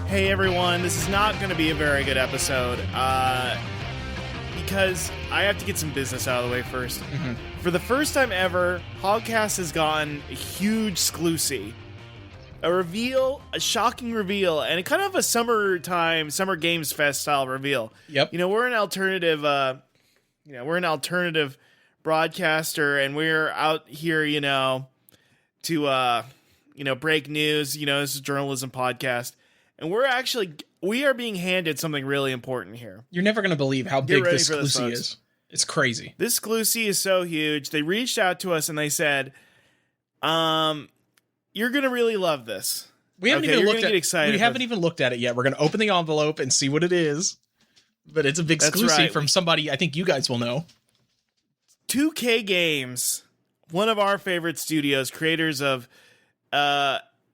Hey everyone, this is not going to be a very good episode because I have to get some business out of the way first. Mm-hmm. For the first time ever, Hogcast has gotten a huge Sclusie. A shocking reveal, and kind of a Summer Games Fest style reveal. Yep. We're an alternative, broadcaster, and we're out here, to, break news. This is a journalism podcast. And we are being handed something really important here. You're never going to believe how big this Sclusie is. It's crazy. This Sclusie is so huge. They reached out to us and they said, you're going to really love this. We haven't even looked at it yet. We're going to open the envelope and see what it is. But it's a big Sclusie from somebody I think you guys will know. 2K Games, one of our favorite studios, creators of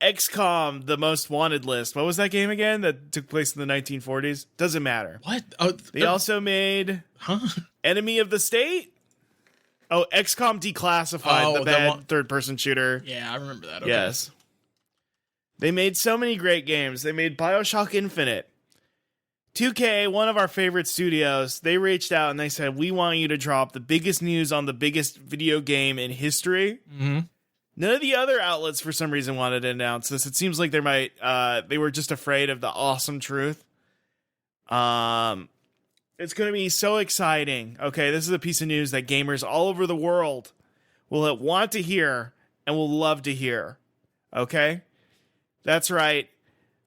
XCOM, The Most Wanted List. What was that game again that took place in the 1940s? Doesn't matter. What? They also made Enemy of the State? Oh, XCOM Declassified, the bad third-person shooter. Yeah, I remember that. Okay. Yes. They made so many great games. They made BioShock Infinite. 2K, one of our favorite studios, they reached out and they said, we want you to drop the biggest news on the biggest video game in history. Mm-hmm. None of the other outlets, for some reason, wanted to announce this. It seems like they were just afraid of the awesome truth. It's going to be so exciting. Okay, this is a piece of news that gamers all over the world will want to hear and will love to hear. Okay? That's right.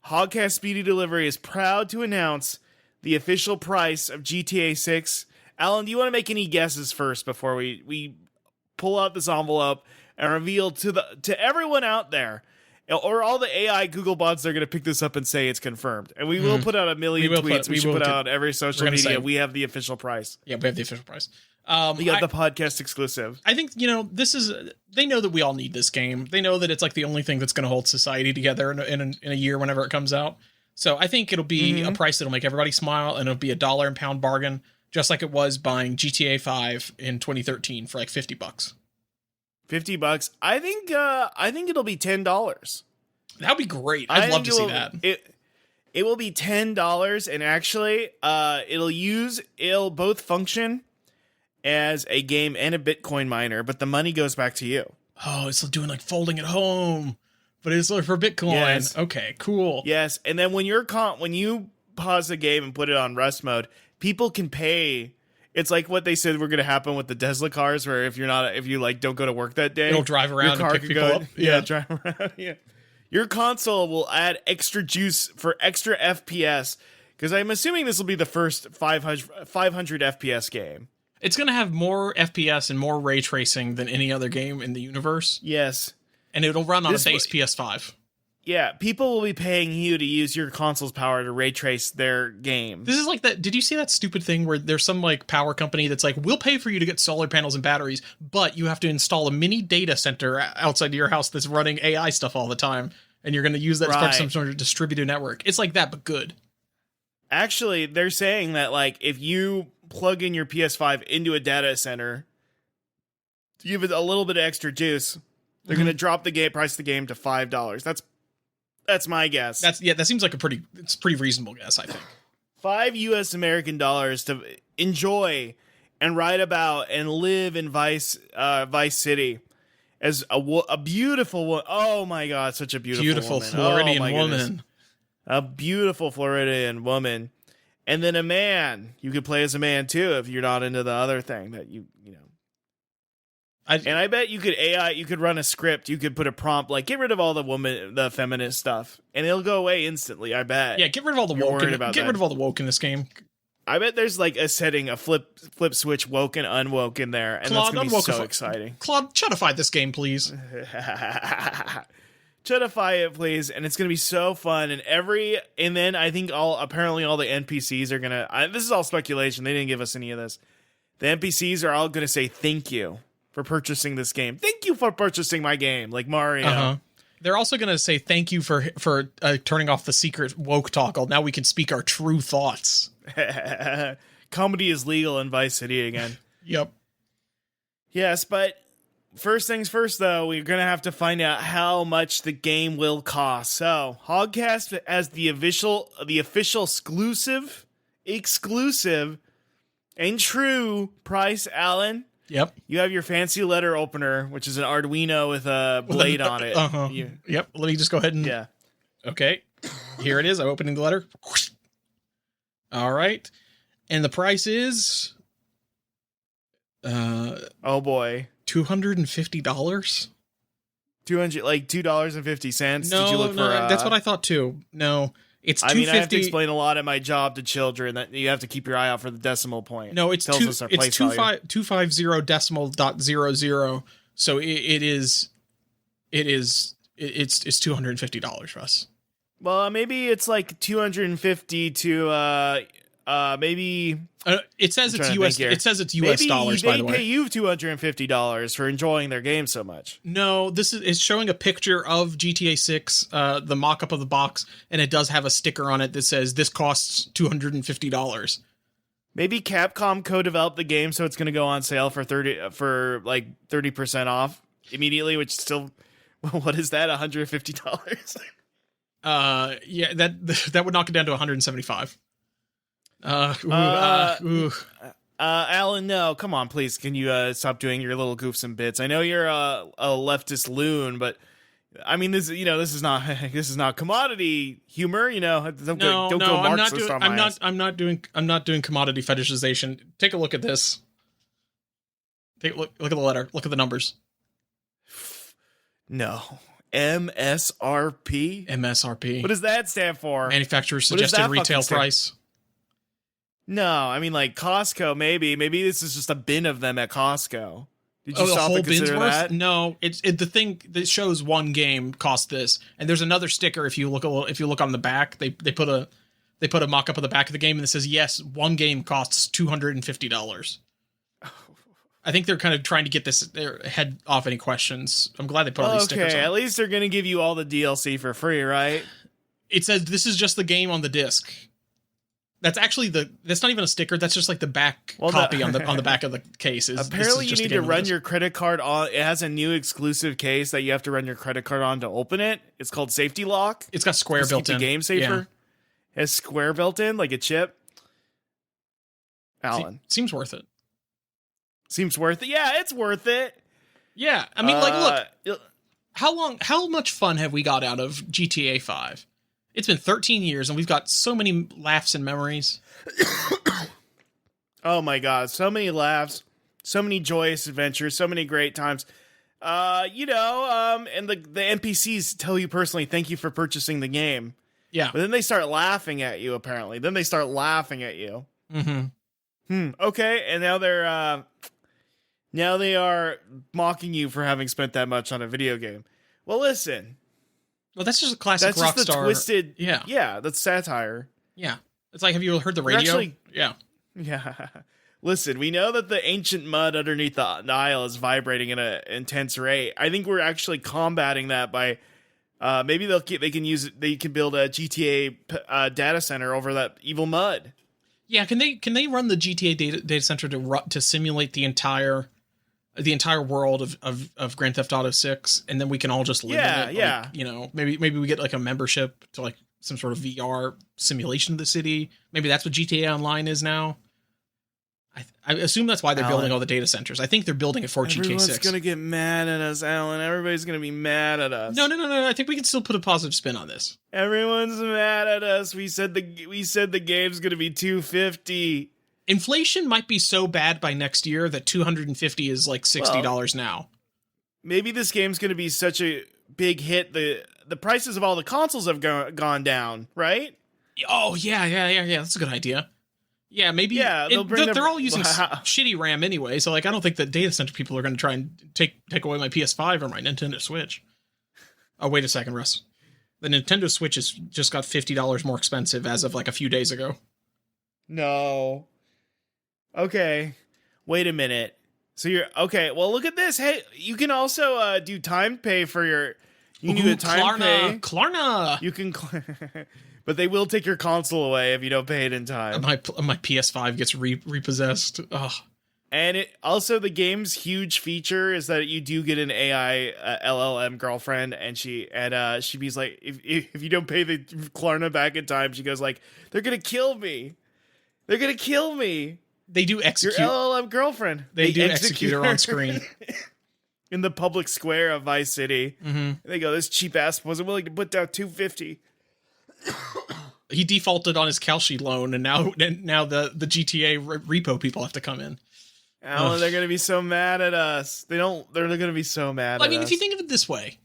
Hogcast Speedy Delivery is proud to announce the official price of GTA 6. Alan, do you want to make any guesses first before we pull out this envelope and reveal to everyone out there, or all the AI Google bots that are going to pick this up and say it's confirmed? And we will put out a million tweets. We should put out on every social media. We have the official price. Yeah, we have the official price. We got the podcast exclusive. I think, they know that we all need this game. They know that it's like the only thing that's going to hold society together in a year whenever it comes out. So I think it'll be a price that'll make everybody smile, and it'll be $1 and pound bargain, just like it was buying GTA 5 in 2013 for like $50. $50. I think it'll be $10. That'd be great. I'd love to see that. It will be $10, and actually, it'll both function as a game and a Bitcoin miner, but the money goes back to you. Oh, it's doing like folding at home, but it's for Bitcoin. Yes. Okay, cool. Yes, and then when you pause the game and put it on Rust mode, people can pay. It's like what they said were going to happen with the Tesla cars, where if you don't go to work that day, it'll drive around and pick people up. Yeah, drive around. Yeah, your console will add extra juice for extra FPS, because I'm assuming this will be the first 500 FPS game. It's going to have more FPS and more ray tracing than any other game in the universe. Yes, and it'll run on a base PS5. Yeah, people will be paying you to use your console's power to ray trace their game. This is like that. Did you see that stupid thing where there's some like power company that's like, we'll pay for you to get solar panels and batteries, but you have to install a mini data center outside of your house that's running AI stuff all the time, and you're going to use that as part of some sort of distributed network. It's like that, but good. Actually, they're saying that like if you plug in your PS5 into a data center, to give it a little bit of extra juice, they're going to drop the price of the game to $5. That's my guess. That seems like a pretty reasonable guess, I think. $5 American to enjoy and write about and live in Vice City as a beautiful woman. Oh my God, such a beautiful woman. Floridian woman. Goodness. A beautiful Floridian woman. And then a man. You could play as a man too if you're not into the other thing that you know. And I bet you could run a script. You could put a prompt like, get rid of all the feminist stuff, and it'll go away instantly. I bet. Yeah, get rid of all the woke. Get rid of all the woke in this game. I bet there's like a setting, a flip switch, woke and unwoke in there, and Claude, that's gonna be so exciting. Claude, chutify this game, please. Chutify it, please, and it's gonna be so fun. And then I think apparently all the NPCs are gonna. This is all speculation. They didn't give us any of this. The NPCs are all gonna say thank you for purchasing this game. Thank you for purchasing my game, like Mario. Uh-huh. They're also going to say thank you for turning off the secret woke toggle. Now we can speak our true thoughts. Comedy is legal in Vice City again. Yep. Yes, but first things first, though, we're going to have to find out how much the game will cost. So, Hogcast as the official exclusive, and true price, Alan. Yep. You have your fancy letter opener, which is an Arduino with a blade on it. Yep. Let me just go ahead and... Yeah. Okay. Here it is. I'm opening the letter. All right. And the price is... oh, boy. $250? 200, like $2.50. No, Did you look for, that's what I thought, too. No. It's $2.50. I mean, I have to explain a lot at my job to children that you have to keep your eye out for the decimal point. No, it's Tells us our place value. 250 decimal .00. So it's $250 for us. Well, maybe it's like 250 to maybe. It says it's US. It says it's US dollars. By the way, maybe they pay you $250 for enjoying their game so much. No, it's showing a picture of GTA 6, the mock-up of the box, and it does have a sticker on it that says this costs $250. Maybe Capcom co-developed the game, so it's going to go on sale for 30% off immediately. Which still, what is that? $150. Yeah, that would knock it down to $175. Alan, no, come on, please. Can you stop doing your little goofs and bits? I know you're a leftist loon, but I mean, this is not commodity humor. Don't go Marxist on my ass. I'm not doing commodity fetishization. Take a look at this. Look at the letter. Look at the numbers. No. MSRP? MSRP. What does that stand for? Manufacturer suggested retail price. No, I mean like Costco, maybe. Maybe this is just a bin of them at Costco. Did you the stop whole and consider bin's that? worth? No, it's the thing that shows one game cost this, and there's another sticker. If you look on the back, they put a mock up of the back of the game, and it says yes, one game costs $250. I think they're kind of trying to get their head off any questions. I'm glad they put all these stickers on. Okay, at least they're going to give you all the DLC for free, right? It says this is just the game on the disc. That's actually that's not even a sticker. That's just like the back copy on the back of the case. Apparently, you need to run your credit card on. It has a new exclusive case that you have to run your credit card on to open it. It's called Safety Lock. It's got Square built in. The game safer. Yeah. It has Square built in, like a chip. Alan, seems worth it. Seems worth it. Yeah, it's worth it. Yeah, I mean, look, how much fun have we got out of GTA 5? It's been 13 years, and we've got so many laughs and memories. Oh my god, so many laughs, so many joyous adventures, so many great times. And the NPCs tell you personally, thank you for purchasing the game. Yeah. But then they start laughing at you, apparently. Then they start laughing at you. Mm-hmm. Okay, and now they are mocking you for having spent that much on a video game. Well, listen. Well, that's just a classic Rockstar. That's just the twisted... Yeah. Yeah, that's satire. Yeah. It's like, have you heard the radio? Yeah. Listen, we know that the ancient mud underneath the Nile is vibrating at an intense rate. I think we're actually combating that by... maybe they can build a GTA data center over that evil mud. Yeah, can they run the GTA data center to simulate the entire world of Grand Theft Auto 6, and then we can all just live in it? Yeah. Like, maybe we get like a membership to like some sort of VR simulation of the city. Maybe that's what GTA Online is now. I assume that's why they're building all the data centers. I think they're building it for GTA 6. Everyone's gonna get mad at us, Alan. Everybody's gonna be mad at us. No. I think we can still put a positive spin on this. Everyone's mad at us. We said the game's gonna be $250. Inflation might be so bad by next year that $250 is like $60 now. Maybe this game's gonna be such a big hit. The prices of all the consoles have gone down, right? Oh yeah. That's a good idea. Yeah, maybe. Yeah, they're all using shitty RAM anyway, so like I don't think the data center people are going to try and take away my PS5 or my Nintendo Switch. Oh, wait a second, Russ. The Nintendo Switch has just got $50 more expensive as of like a few days ago. No. Okay. Wait a minute. So you're okay. Well, look at this. Hey, you can also do time pay for your. You can do a time pay. Klarna. You can. But they will take your console away if you don't pay it in time. My PS5 gets repossessed. Oh, And it also, the game's huge feature is that you do get an AI LLM girlfriend, and she be like, if you don't pay the Klarna back in time, she goes like, they're gonna kill me. They're gonna kill me. They do execute your LLM girlfriend. They do execute her on screen in the public square of Vice City. Mm-hmm. They go, this cheap ass wasn't willing to put down $250. He defaulted on his Kalshi loan, and now the GTA repo people have to come in. Alan, they're gonna be so mad at us. They're gonna be so mad. I mean, if you think of it this way,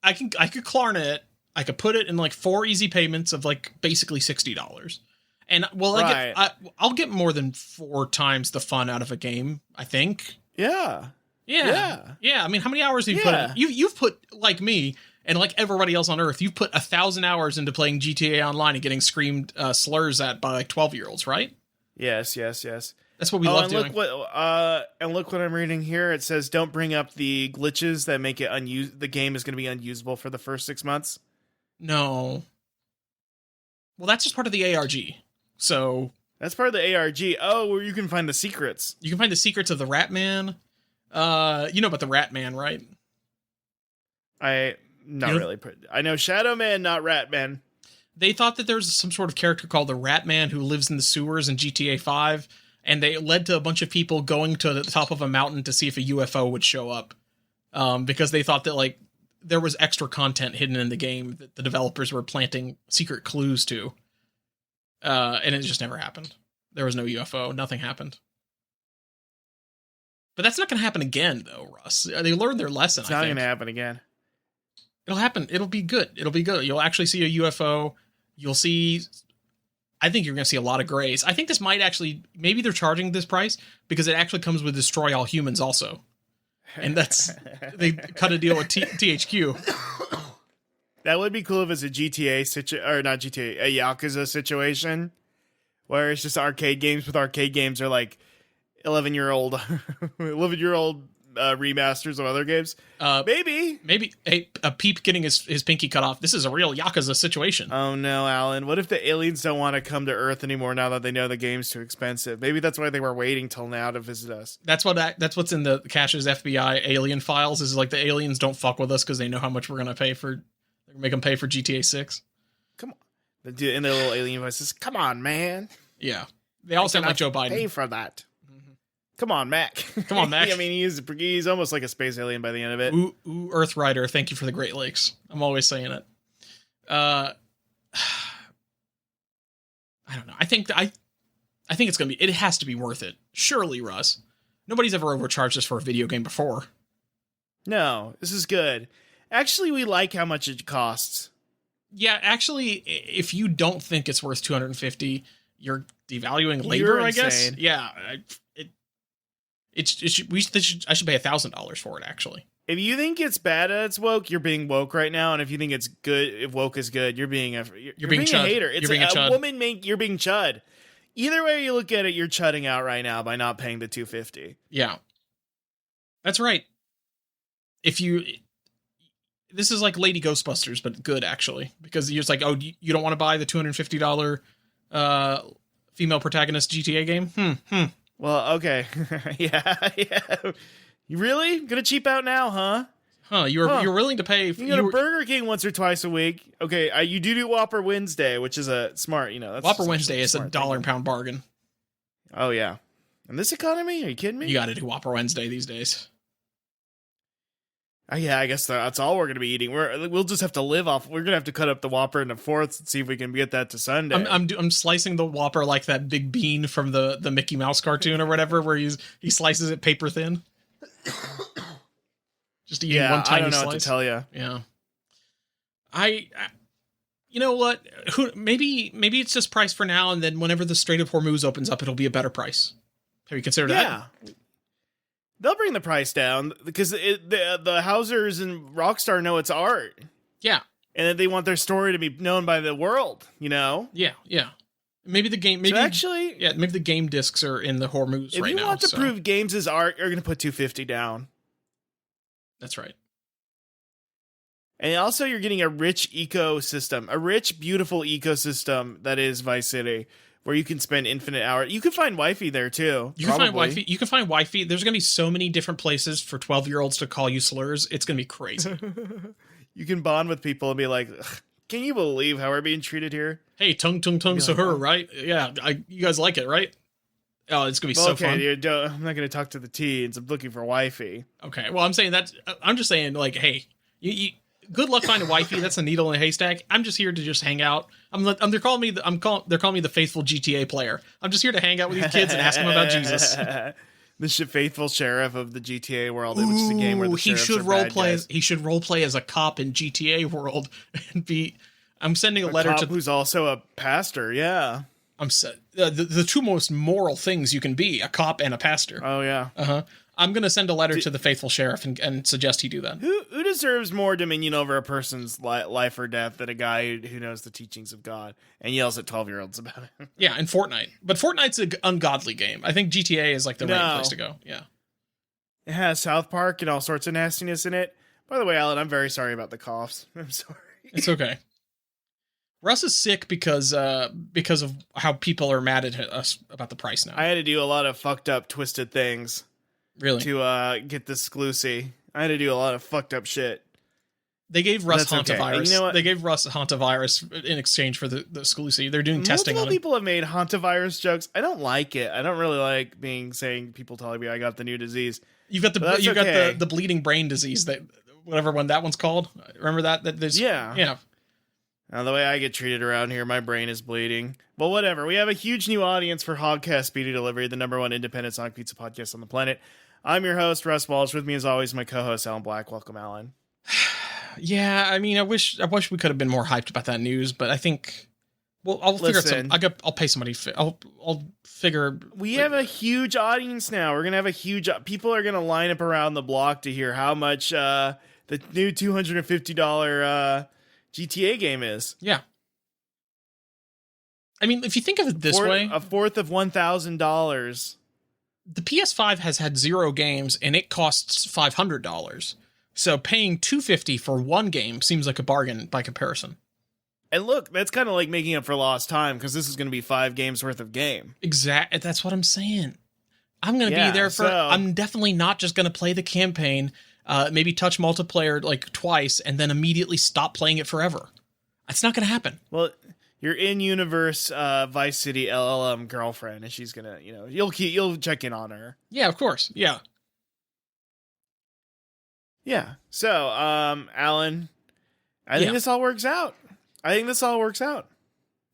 I could Klarna it. I could put it in like 4 easy payments of like basically $60. And I'll get more than 4 times the fun out of a game, I think. Yeah. I mean, how many hours have you put in? You've put, like me and like everybody else on Earth, you've put 1,000 hours into playing GTA Online and getting screamed slurs at by like 12-year-olds, right? Yes. That's what we love doing. Look what I'm reading here. It says, don't bring up the glitches that make it the game is going to be unusable for the first 6 months. No. Well, that's just part of the ARG. So that's part of the ARG. Oh, where you can find the secrets. You can find the secrets of the Ratman. You know about the Ratman, right? I know Shadow Man, not Ratman. They thought that there's some sort of character called the Ratman who lives in the sewers in GTA 5, and they led to a bunch of people going to the top of a mountain to see if a UFO would show up, because they thought that like there was extra content hidden in the game that the developers were planting secret clues to. And it just never happened. There was no UFO. Nothing happened. But that's not going to happen again, though, Russ. They learned their lesson. It's not going to happen again. It'll happen. It'll be good. You'll actually see a UFO. You'll see... I think you're going to see a lot of grays. I think this might actually... Maybe they're charging this price because it actually comes with Destroy All Humans also. And that's... They cut a deal with THQ. That would be cool if it's a GTA or not GTA, a Yakuza situation, where it's just arcade games with arcade games are like 11-year-old remasters of other games. Maybe a Peep getting his pinky cut off. This is a real Yakuza situation. Oh no, Alan! What if the aliens don't want to come to Earth anymore now that they know the game's too expensive? Maybe that's why they were waiting till now to visit us. That's what's in the Cash's FBI alien files. Is like the aliens don't fuck with us because they know how much we're gonna pay for. Make them pay for GTA 6. Come on. In their little alien voices. Come on, man. Yeah. They all sound like Joe Biden. Pay for that. Mm-hmm. Come on, Mac. Come on, Mac. I mean, he's almost like a space alien by the end of it. Ooh, Earth Rider, thank you for the Great Lakes. I'm always saying it. I don't know. I think it's going to be... It has to be worth it. Surely, Russ. Nobody's ever overcharged us for a video game before. No, this is good. Actually, we like how much it costs. Yeah, actually, if you don't think it's worth $250, you're devaluing labor, I guess. Yeah, I should pay $1,000 for it. Actually, if you think it's bad at its woke, you're being woke right now, and if you think it's good, if woke is good, you're being a hater. It's you're being a woman. You're being chud. Either way you look at it, you're chudding out right now by not paying the $250. Yeah, that's right. This is like Lady Ghostbusters, but good, actually. Because you're just like, oh, you don't want to buy the $250 female protagonist GTA game? Well, okay. yeah. You really? Gonna cheap out now, huh? You're willing to pay... You go to Burger King once or twice a week. Okay, you do Whopper Wednesday, which is a smart, that's... Whopper Wednesday is a $1 bargain. Oh, yeah. In this economy? Are you kidding me? You gotta do Whopper Wednesday these days. Yeah, I guess that's all we're going to be eating. We'll just have to live off. We're going to have to cut up the Whopper into fourths and see if we can get that to Sunday. I'm slicing the Whopper like that big bean from the Mickey Mouse cartoon or whatever, where he slices it paper thin. Just eating one tiny slice. I don't know what to tell you. Yeah. You know what? Maybe it's just price for now, and then whenever the Strait of Hormuz opens up, it'll be a better price. Have you considered that? Yeah. They'll bring the price down because the Housers and Rockstar know it's art. Yeah. And that they want their story to be known by the world, Yeah. Maybe the game... Maybe the game discs are in the Hormuz right now. If you want to prove games as art, you're going to put $250 down. That's right. And also you're getting a rich ecosystem, a rich, beautiful ecosystem that is Vice City, where you can spend infinite hours. You can find wifey there too. You can find wifey. You can find wifey. There's going to be so many different places for 12-year-olds to call you slurs. It's going to be crazy. You can bond with people and be like, can you believe how we're being treated here? Hey, tung so her, right? Yeah, you guys like it, right? Oh, it's going to be so fun. Dude, I'm not going to talk to the teens. I'm looking for wifey. Okay, well, I'm just saying, like, hey, you good luck finding wifey. That's a needle in a haystack. I'm just here to just hang out. They're calling me the faithful GTA player. I'm just here to hang out with these kids and ask them about Jesus. The faithful sheriff of the GTA world, which is a game where the he should role play as a cop in GTA world and be. I'm sending a letter to who's also a pastor. Yeah, the two most moral things you can be: a cop and a pastor. Oh yeah. I'm going to send a letter to the faithful sheriff and suggest he do that. Who deserves more dominion over a person's life or death than a guy who knows the teachings of God and yells at 12-year-olds about it? Yeah, in Fortnite. But Fortnite's an ungodly game. I think GTA is like the right place to go. Yeah. It has South Park and all sorts of nastiness in it. By the way, Alan, I'm very sorry about the coughs. I'm sorry. It's okay. Russ is sick because of how people are mad at us about the price now. I had to do a lot of fucked up, twisted things. Really? To get this Sclusie. I had to do a lot of fucked up shit. They gave Russ hantavirus. Okay. You know what? They gave Russ hantavirus in exchange for the Sclusie. They're doing testing on him. Multiple people have made hantavirus jokes. I don't like it. I don't really like saying people telling me I got the new disease. You've got the bleeding brain disease, that whatever one that one's called. Remember that there's yeah. Now, the way I get treated around here, my brain is bleeding. But whatever. We have a huge new audience for Hogcast Speedy Delivery, the #1 independent Sonic Pizza podcast on the planet. I'm your host, Russ Walsh. With me, as always, my co-host, Alan Black. Welcome, Alan. Yeah, I mean, I wish we could have been more hyped about that news, but I think, well, I'll figure out I'll pay somebody. I'll figure. We have a huge audience now. We're gonna have people are gonna line up around the block to hear how much the new $250 GTA game is. Yeah. I mean, if you think of it this way, a fourth of $1,000. The PS5 has had 0 games and it costs $500. So paying $250 for one game seems like a bargain by comparison. And look, that's kind of like making up for lost time because this is going to be 5 games worth of game. Exactly. That's what I'm saying. I'm going to be there for. I'm definitely not just going to play the campaign, maybe touch multiplayer like twice, and then immediately stop playing it forever. That's not going to happen. Well, your in-universe Vice City LLM girlfriend, and she's gonna, you'll check in on her. Yeah, of course. Yeah. Yeah. So, Alan, I think this all works out.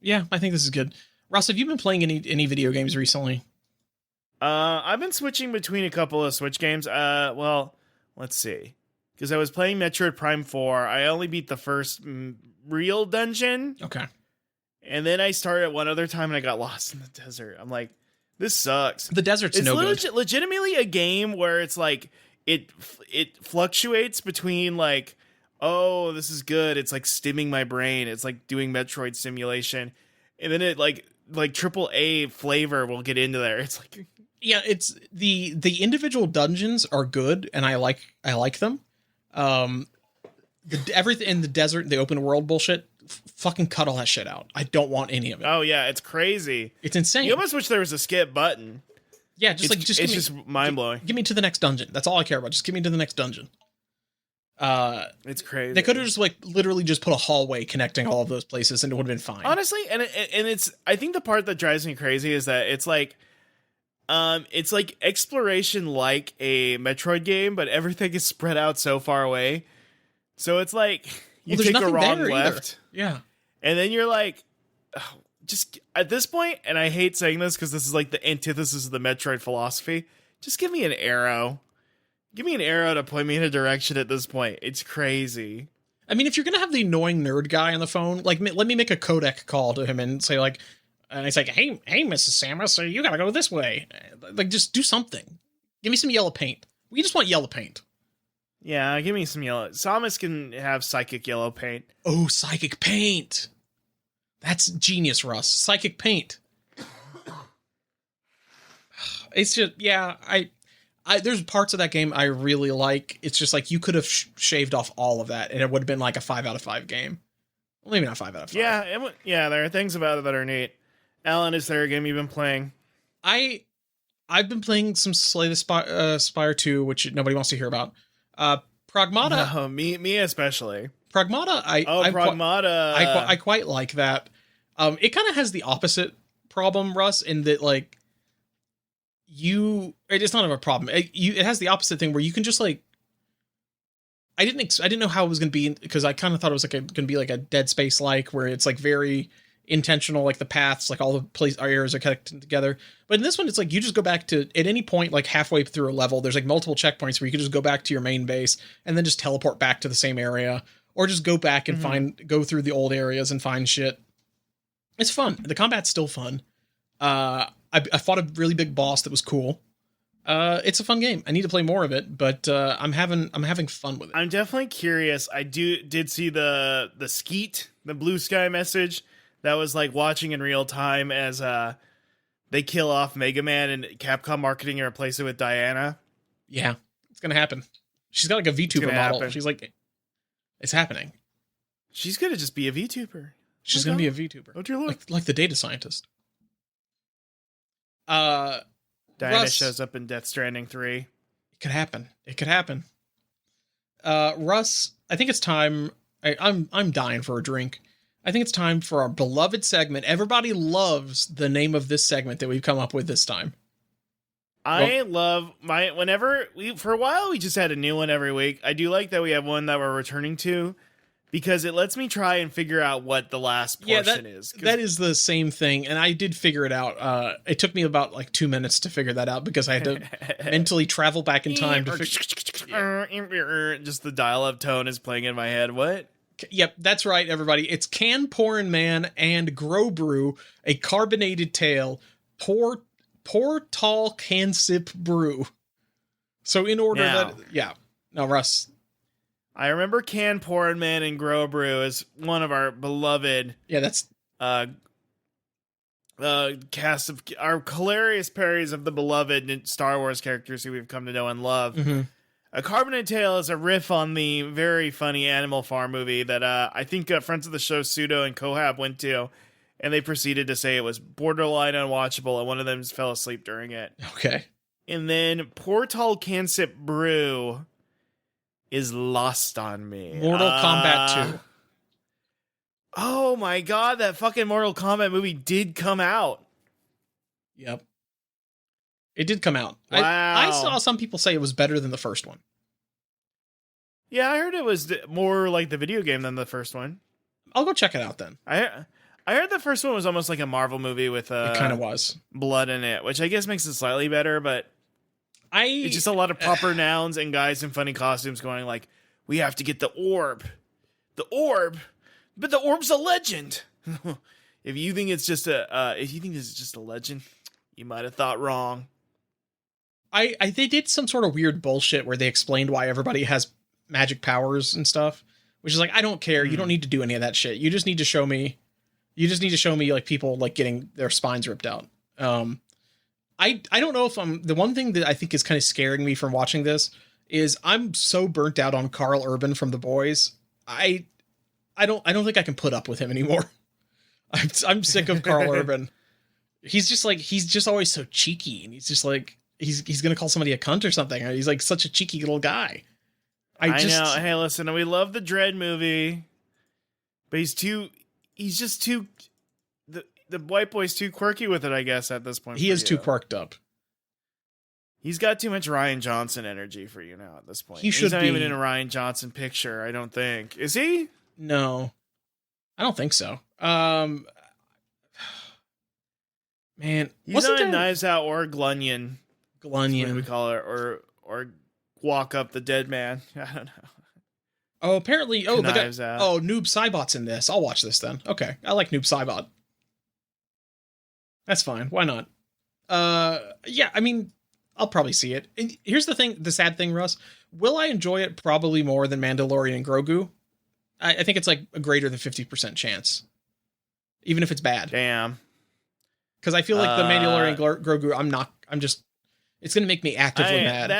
Yeah, I think this is good. Ross, have you been playing any video games recently? I've been switching between a couple of Switch games. Well, let's see. Because I was playing Metroid Prime 4. I only beat the first real dungeon. Okay. And then I started one other time and I got lost in the desert. I'm like, this sucks. The desert's no good. It's legitimately a game where it's like, it fluctuates between like, oh, this is good. It's like stimming my brain. It's like doing Metroid simulation. And then it like AAA flavor will get into there. It's like, yeah, it's the individual dungeons are good and I like them. Everything in the desert, the open world bullshit, fucking cut all that shit out. I don't want any of it. Oh yeah, it's crazy. It's insane. You almost wish there was a skip button. Yeah, just mind blowing. Give me to the next dungeon. That's all I care about. Just give me to the next dungeon. It's crazy. They could have just like literally just put a hallway connecting all of those places and it would have been fine. Honestly, and it's I think the part that drives me crazy is that it's like exploration like a Metroid game, but everything is spread out so far away. So it's like you take a wrong left. Yeah. And then you're like, oh, just at this point, and I hate saying this because this is like the antithesis of the Metroid philosophy, just give me an arrow. Give me an arrow to point me in a direction at this point. It's crazy. I mean, if you're going to have the annoying nerd guy on the phone, like, let me make a codec call to him and say, like, and it's like, hey, Mrs. Samus, so you got to go this way. Like, just do something. Give me some yellow paint. We just want yellow paint. Yeah, give me some yellow. Samus can have psychic yellow paint. Oh, psychic paint. That's genius, Russ. Psychic paint. It's just, yeah, I there's parts of that game I really like. It's just like you could have shaved off all of that and it would have been like a 5 out of 5 game. Well, maybe not 5 out of 5. Yeah, there are things about it that are neat. Alan, is there a game you've been playing? I've been playing some Slay the Spire 2, which nobody wants to hear about. Pragmata. No, me especially. Pragmata. Pragmata. I quite like that. It kind of has the opposite problem, Russ, in that like it's not a problem. It has the opposite thing where you can just like. I didn't know how it was going to be because I kind of thought it was like going to be like a Dead Space like where it's like very intentional, like the paths, like all the areas are connected together. But in this one, it's like you just go back to at any point, like halfway through a level, there's like multiple checkpoints where you can just go back to your main base and then just teleport back to the same area, or just go back and go through the old areas and find shit. It's fun. The combat's still fun. I fought a really big boss that was cool. It's a fun game. I need to play more of it, but I'm having fun with it. I'm definitely curious. I did see the Skeet, the blue sky message that was like watching in real time as they kill off Mega Man and Capcom marketing and replace it with Diana. Yeah, it's gonna happen. She's got like a VTuber model. Happen. She's like, it's happening. She's gonna just be a VTuber. She's gonna be a VTuber. Oh dear Lord. Like the data scientist. Diana Russ, shows up in Death Stranding 3. It could happen. Russ, I think it's time. I'm dying for a drink. I think it's time for our beloved segment. Everybody loves the name of this segment that we've come up with this time. Love for a while we just had a new one every week. I do like that we have one that we're returning to because it lets me try and figure out what the last portion is. That is the same thing, and I did figure it out. It took me about like 2 minutes to figure that out because I had to mentally travel back in time to figure. Just the dial-up tone is playing in my head. What? Yep, that's right, everybody. It's Can-Pourin-Man and Grobru, a carbonated tale, PourTall Cansip Brew. So in order now, Russ. I remember Can-Pourin-Man and Grobru as one of our beloved. Yeah, that's cast of our hilarious parodies of the beloved Star Wars characters who we've come to know and love. Mm-hmm. A Carbonated Tale is a riff on the very funny Animal Farm movie that I think friends of the show Pseudo and Kohab went to, and they proceeded to say it was borderline unwatchable, and one of them fell asleep during it. Okay. And then PourTall Cansip Brew is lost on me. Mortal Kombat 2. Oh my god, that fucking Mortal Kombat movie did come out. Yep. It did come out. Wow. I saw some people say it was better than the first one. Yeah, I heard it was more like the video game than the first one. I'll go check it out then. I heard the first one was almost like a Marvel movie with it kind of was blood in it, which I guess makes it slightly better, but it's just a lot of proper nouns and guys in funny costumes going like, we have to get the orb. The orb? But the orb's a legend. If you think it's just a legend, you might have thought wrong. They did some sort of weird bullshit where they explained why everybody has magic powers and stuff, which is like, I don't care. You don't need to do any of that shit. You just need to show me like people like getting their spines ripped out. I don't know if the one thing that I think is kind of scaring me from watching this is I'm so burnt out on Carl Urban from The Boys. I don't think I can put up with him anymore. I'm sick of Carl Urban. He's just always so cheeky, and he's just like, he's gonna call somebody a cunt or something. He's like such a cheeky little guy. I know. Hey, listen, we love the Dread movie, but he's just too. The white boy's too quirky with it, I guess, at this point. He is too quirked up. He's got too much Ryan Johnson energy for you now at this point. He's not even in a Ryan Johnson picture, I don't think. Is he? No. I don't think so. Man, he's not a Knives Out or Glunion. Glunion, we call it, or Walk Up the Dead Man. I don't know. Oh, apparently, Knives Out. Oh, Noob Saibot's in this. I'll watch this then. Okay, I like Noob Saibot. That's fine. Why not? Yeah, I mean, I'll probably see it. And here's the sad thing, Russ. Will I enjoy it probably more than Mandalorian and Grogu? I think it's like a greater than 50% chance, even if it's bad. Damn. Because I feel like the Mandalorian Grogu, it's going to make me actively mad.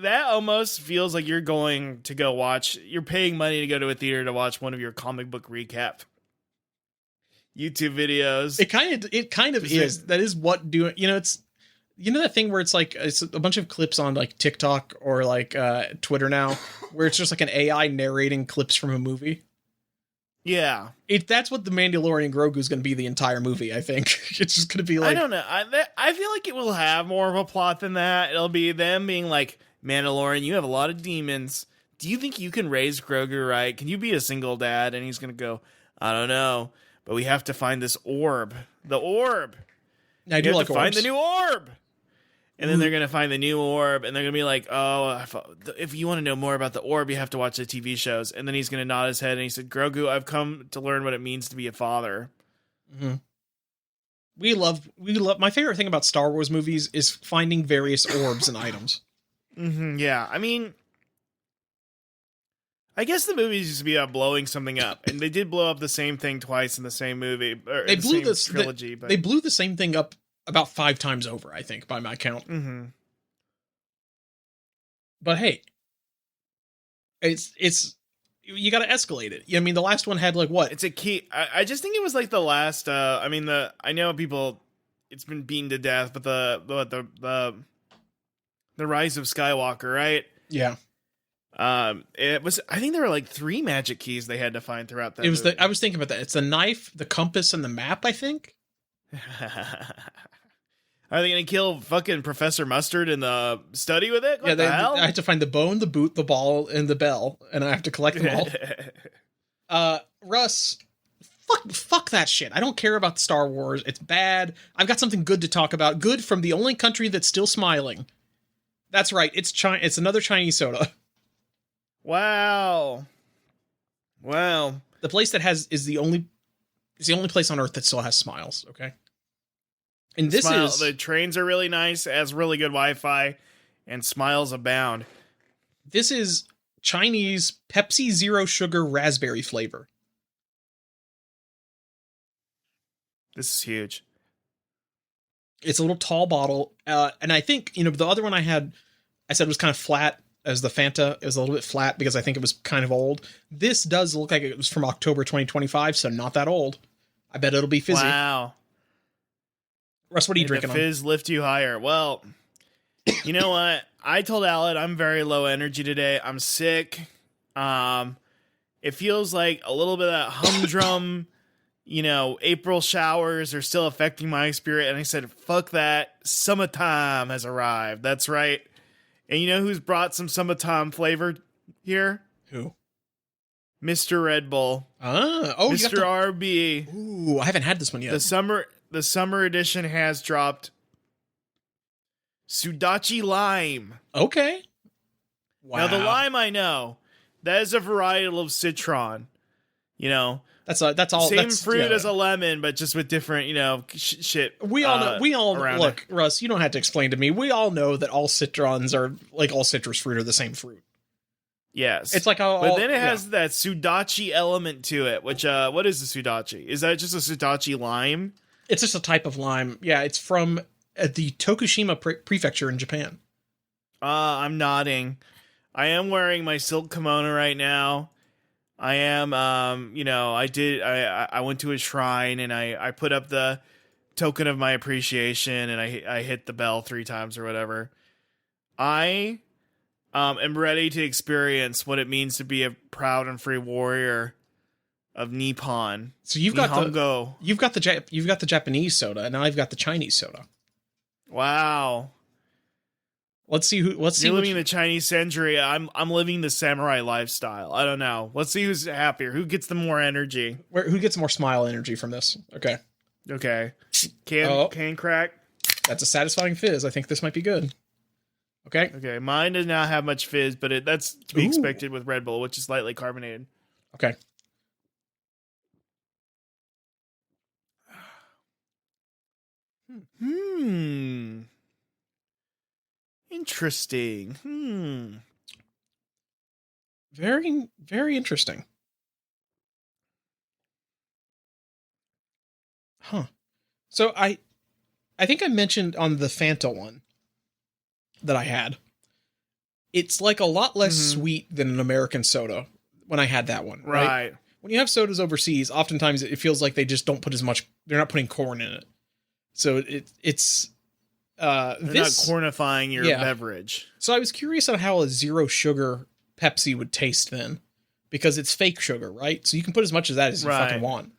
That almost feels like you're going to go watch, you're paying money to go to a theater to watch one of your comic book recap. YouTube videos. It kind of is. That is what doing. It's that thing where it's like it's a bunch of clips on like TikTok or like Twitter now, where it's just like an AI narrating clips from a movie. Yeah, that's what the Mandalorian Grogu is going to be the entire movie. I think it's just going to be like, I don't know. I feel like it will have more of a plot than that. It'll be them being like, Mandalorian, you have a lot of demons. Do you think you can raise Grogu right? Can you be a single dad? And he's going to go, I don't know, but we have to find this orb. The orb. I do like to find the new orb. And then they're going to find the new orb, and they're going to be like, oh, if you want to know more about the orb, you have to watch the TV shows. And then he's going to nod his head, and he said, Grogu, I've come to learn what it means to be a father. Mm-hmm. We love, my favorite thing about Star Wars movies is finding various orbs and items. Mm-hmm, yeah, I mean, I guess the movies used to be about blowing something up, and they did blow up the same thing twice in the same movie, or they blew the same trilogy. But they blew the same thing up about 5 times over, I think, by my count. Mm-hmm. But hey, it's you got to escalate it. I mean, the last one had like what? It's a key. I just think it was like the last. I know people. It's been beaten to death, but the Rise of Skywalker, right? Yeah. It was. I think there were like 3 magic keys they had to find throughout that. I was thinking about that. It's the knife, the compass, and the map, I think. Are they gonna kill fucking Professor Mustard in the study with it? What the hell? I have to find the bone, the boot, the ball, and the bell, and I have to collect them all. Russ, fuck that shit. I don't care about Star Wars. It's bad. I've got something good to talk about. Good from the only country that's still smiling. That's right. It's It's another Chinese soda. Wow. The place that is the only place on Earth that still has smiles. Okay. And the trains are really nice, it has really good Wi-Fi, and smiles abound. This is Chinese Pepsi Zero Sugar raspberry flavor. This is huge. It's a little tall bottle, and I think the other one I said was kind of flat as the Fanta. It was a little bit flat because I think it was kind of old. This does look like it was from October 2025, so not that old. I bet it'll be fizzy. Wow. Russ, what are you drinking on? Fizz lift you higher. Well, you know what? I told Aled I'm very low energy today. I'm sick. It feels like a little bit of that humdrum, April showers are still affecting my spirit. And I said, fuck that. Summertime has arrived. That's right. And you know who's brought some summertime flavor here? Who? Mr. Red Bull. Mr. RB. Ooh, I haven't had this one yet. The summer edition has dropped Sudachi Lime. Okay. Wow. Now, the lime I know, that is a varietal of citron. That's all. Same fruit as a lemon, but just with different, shit. We all know. Look, Russ, you don't have to explain to me. We all know that all citrons are like all citrus fruit are the same fruit. Yes. It's like but then it has that Sudachi element to it, which, what is the Sudachi? Is that just a Sudachi lime? It's just a type of lime. Yeah, it's from the Tokushima prefecture in Japan. I'm nodding. I am wearing my silk kimono right now. I am, I went to a shrine and I put up the token of my appreciation and I hit the bell 3 times or whatever. I am ready to experience what it means to be a proud and free warrior of Nippon. So you've got the Japanese soda, and now I've got the Chinese soda. Wow. Let's see. You're living the Chinese century. I'm living the samurai lifestyle. I don't know. Let's see who's happier. Who gets the more energy? Who gets more smile energy from this? Okay. Can crack. That's a satisfying fizz. I think this might be good. Okay. Mine does not have much fizz, but that's to be expected with Red Bull, which is lightly carbonated. Okay. Interesting. Very, very interesting. Huh. So I think I mentioned on the Fanta one that I had, it's like a lot less sweet than an American soda when I had that one. Right. when you have sodas overseas, oftentimes it feels like they just don't put as much. They're not putting corn in it, so it's They're not cornifying your beverage. So I was curious on how a zero sugar Pepsi would taste then, because it's fake sugar, right? So you can put as much of that as you fucking want,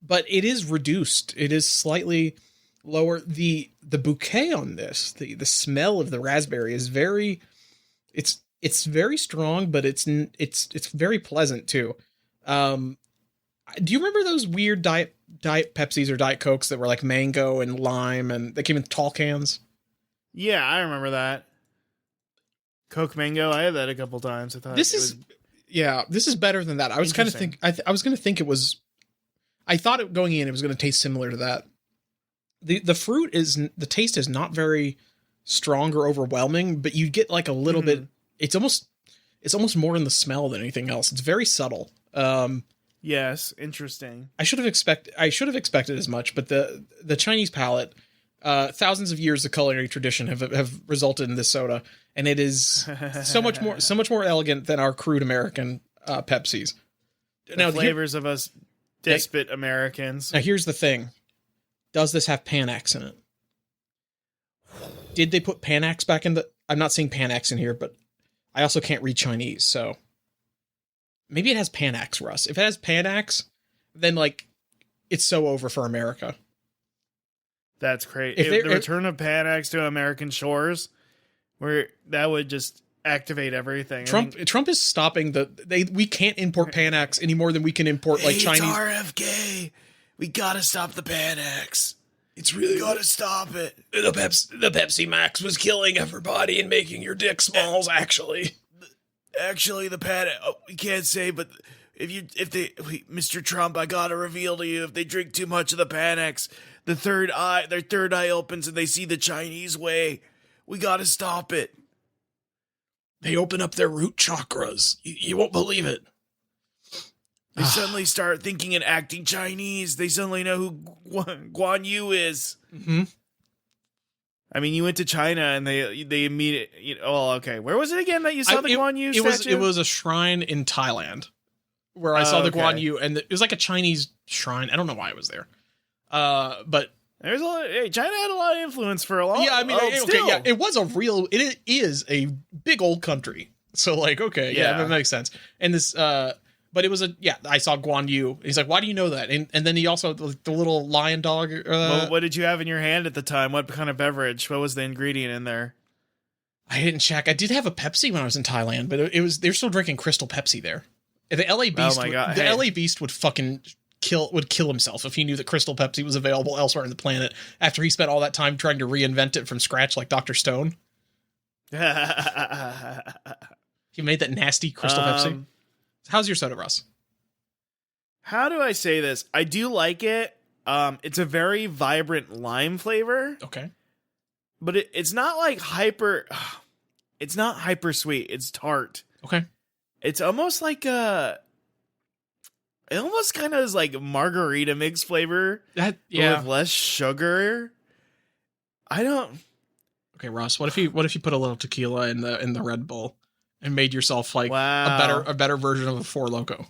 but it is reduced. It is slightly lower. The bouquet on this, the smell of the raspberry is very. It's very strong, but it's very pleasant too. Do you remember those weird diet Pepsis or Diet Cokes that were like mango and lime, and they came in tall cans? Yeah, I remember that. Coke Mango, I had that a couple times. I thought this is better than that. I was kind of I was going to think it was. I thought it going in, it was going to taste similar to that. The fruit the taste is not very strong or overwhelming, but you get like a little bit. It's almost more in the smell than anything else. It's very subtle. Yes, interesting. I should have expected as much, but the Chinese palate, thousands of years of culinary tradition have resulted in this soda, and it is so much more elegant than our crude American Pepsis. The flavors of us despot Americans. Now here's the thing: does this have Panax in it? Did they put Panax back in the? I'm not seeing Panax in here, but I also can't read Chinese, so maybe it has Panax, Russ. If it has Panax, then like it's so over for America. That's great. If the return of Panax to American shores, where that would just activate everything. Trump is stopping we can't import Panax any more than we can import like Chinese. RFK. We gotta stop the Panax. It's really gotta stop it. The Pepsi Max was killing everybody and making your dick smalls. Actually, the Panax. Oh, we can't say, but Mr. Trump, I gotta reveal to you, if they drink too much of the Panax, their third eye opens and they see the Chinese way. We gotta stop it. They open up their root chakras. You won't believe it. They suddenly start thinking and acting Chinese. They suddenly know who Guan Yu is. Mm-hmm. I mean, you went to China and they immediately. Okay. Where was it again that you saw the Guan Yu statue? It was a shrine in Thailand where I saw the Guan Yu, and it was like a Chinese shrine. I don't know why it was there, but there's China had a lot of influence for a long. Yeah, I mean, it was a real. It is a big old country. So like, that makes sense. And this. But it was I saw Guan Yu. He's like, why do you know that? And then he also, the little lion dog. What did you have in your hand at the time? What kind of beverage? What was the ingredient in there? I didn't check. I did have a Pepsi when I was in Thailand, but they're still drinking Crystal Pepsi there. The LA Beast, LA Beast would fucking kill himself if he knew that Crystal Pepsi was available elsewhere on the planet after he spent all that time trying to reinvent it from scratch like Dr. Stone. He made that nasty Crystal Pepsi. How's your soda, Russ? How do I say this? I do like it. It's a very vibrant lime flavor. Okay. But it's not like hyper... It's not hyper sweet. It's tart. Okay. It's almost like It almost kind of is like margarita mix flavor. But with less sugar. I don't... Okay, Russ, what if you put a little tequila in the Red Bull? And made yourself like a better version of a Four Loko.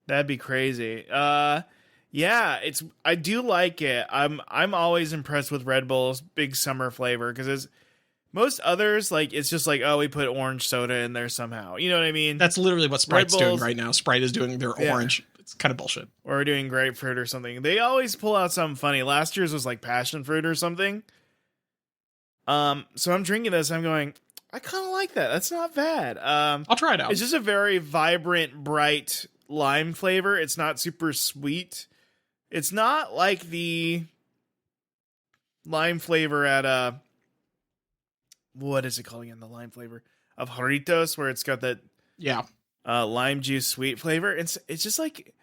That'd be crazy. I do like it. I'm always impressed with Red Bull's big summer flavor, because most others, like, it's just like, oh, we put orange soda in there somehow. You know what I mean? That's literally what Sprite's doing right now. Sprite is doing their orange. It's kind of bullshit. Or doing grapefruit or something. They always pull out something funny. Last year's was like passion fruit or something. So I'm drinking this. I'm going, I kind of like that. That's not bad. I'll try it out. It's just a very vibrant, bright lime flavor. It's not super sweet. It's not like the lime flavor at what is it called again? The lime flavor of Jarritos, where it's got that lime juice sweet flavor. It's just like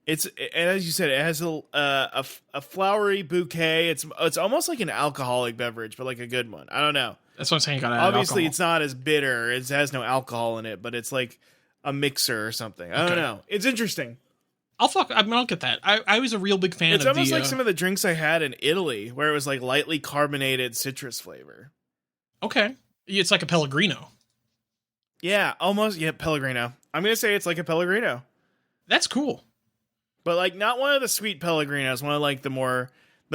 and as you said, it has a flowery bouquet. It's almost like an alcoholic beverage, but like a good one. I don't know. That's what I'm saying. Obviously, it's not as bitter. It has no alcohol in it, but it's like a mixer or something. I don't know. It's interesting. I'll get that. I was a real big fan of it. It's almost like some of the drinks I had in Italy, where it was like lightly carbonated citrus flavor. Okay. It's like a Pellegrino. Yeah, almost. Yeah, Pellegrino. I'm going to say it's like a Pellegrino. That's cool. But like not one of the sweet Pellegrinos, one of like the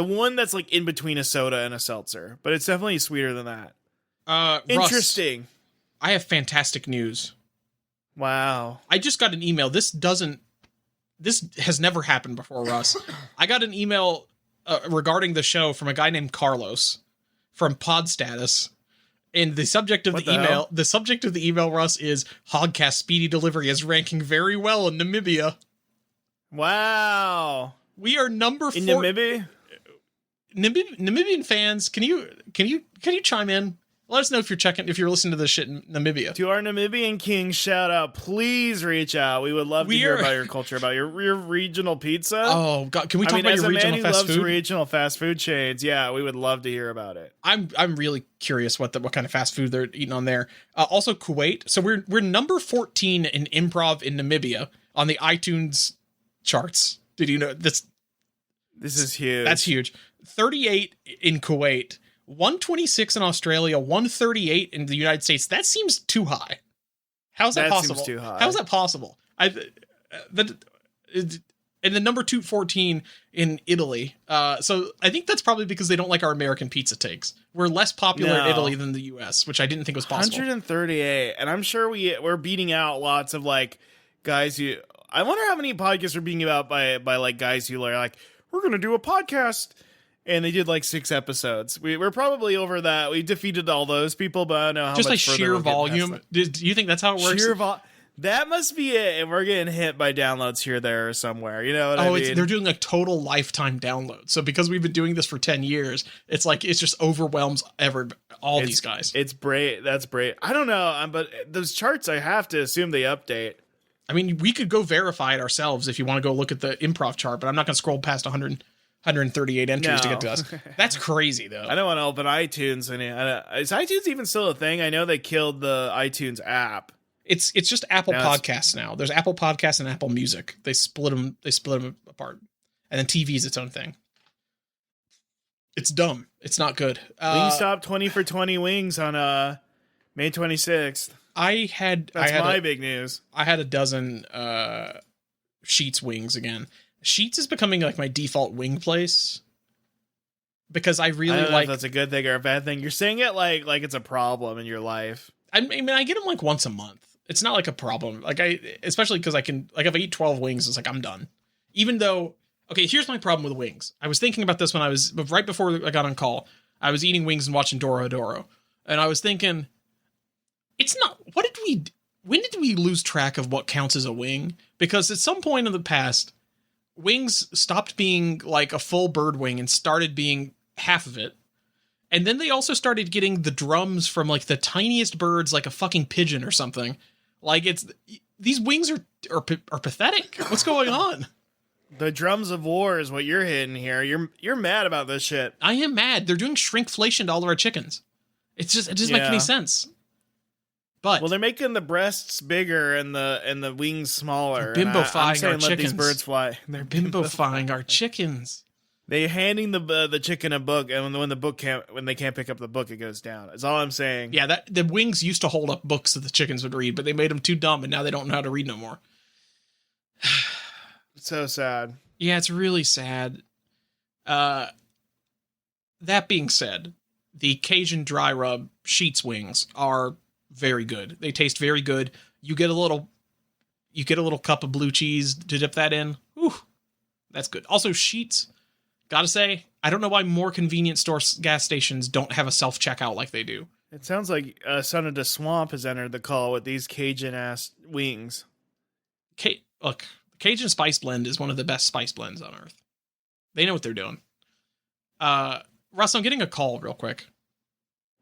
one that's like in between a soda and a seltzer. But it's definitely sweeter than that. Interesting. Russ, I have fantastic news. Wow. I just got an email. This has never happened before, Russ. I got an email regarding the show from a guy named Carlos from Pod Status. And the subject of the subject of the email, Russ, is Hogcast Speedy Delivery is ranking very well in Namibia. Wow. We are number 4 in Namibia. Namibian fans, can you chime in? Let us know if you're listening to this shit in Namibia. To our Namibian king, shout out. Please reach out. We would love to hear about your culture, about your regional pizza. Oh God, can we talk about your regional fast food? As a man who loves regional fast food chains, yeah, we would love to hear about it. I'm really curious what kind of fast food they're eating on there. Also Kuwait. So we're number 14 in improv in Namibia on the iTunes charts. Did you know this? This is huge. That's huge. 38 in Kuwait. 126 in Australia, 138 in the United States. That seems too high. How's that possible? Seems too high. How's that possible? And the number 214 in Italy. So I think that's probably because they don't like our American pizza takes. We're less popular in Italy than the US, which I didn't think was possible. 138, and I'm sure we're beating out lots of like guys who. I wonder how many podcasts are being about by like guys who are like, we're gonna do a podcast. And they did like 6 episodes. We're probably over that. We defeated all those people, but I don't know how just much like sheer volume. Do you think that's how it works? That must be it. And we're getting hit by downloads here, there, or somewhere. You know what I mean? They're doing like total lifetime downloads. So because we've been doing this for 10 years, it's like it just overwhelms these guys. It's great. That's great. I don't know, but those charts, I have to assume they update. I mean, we could go verify it ourselves if you want to go look at the improv chart, but I'm not going to scroll past 138 entries to get to us. That's crazy, though. I don't want to open iTunes. Is iTunes even still a thing? I know they killed the iTunes app. It's just Apple Podcasts now. There's Apple Podcasts and Apple Music. They split them apart. And then TV is its own thing. It's dumb. It's not good. Wingstop 20 for 20 wings on May 26th. That's my big news. I had a dozen Sheetz wings again. Sheetz is becoming like my default wing place because I really don't know if that's a good thing or a bad thing. You're saying it like it's a problem in your life. I mean, I get them like once a month. It's not like a problem. Like especially because I can, like if I eat 12 wings, it's like I'm done. Even though, okay, here's my problem with wings. I was thinking about this when I was right before I got on call. I was eating wings and watching Doro Doro, and I was thinking, it's not. When did we lose track of what counts as a wing? Because at some point in the past, wings stopped being like a full bird wing and started being half of it. And then they also started getting the drums from like the tiniest birds, like a fucking pigeon or something. Like these wings are pathetic. What's going on? The drums of war is what you're hitting here. You're mad about this shit. I am mad. They're doing shrinkflation to all of our chickens. It doesn't make any sense. But they're making the breasts bigger and the wings smaller. Bimbofying our chickens. Let these birds fly. They're bimbofying our chickens. They're handing the chicken a book, and when they can't pick up the book, it goes down. That's all I'm saying. Yeah, the wings used to hold up books that the chickens would read, but they made them too dumb, and now they don't know how to read no more. It's so sad. Yeah, it's really sad. That being said, the Cajun dry rub Sheetz wings are very good. They taste very good. You get a little cup of blue cheese to dip that in. Whew, that's good. Also, Sheetz, gotta say, I don't know why more convenience store gas stations don't have a self-checkout like they do. It sounds like Son of the Swamp has entered the call with these Cajun-ass wings. Look, Cajun Spice Blend is one of the best spice blends on earth. They know what they're doing. Russ, I'm getting a call real quick.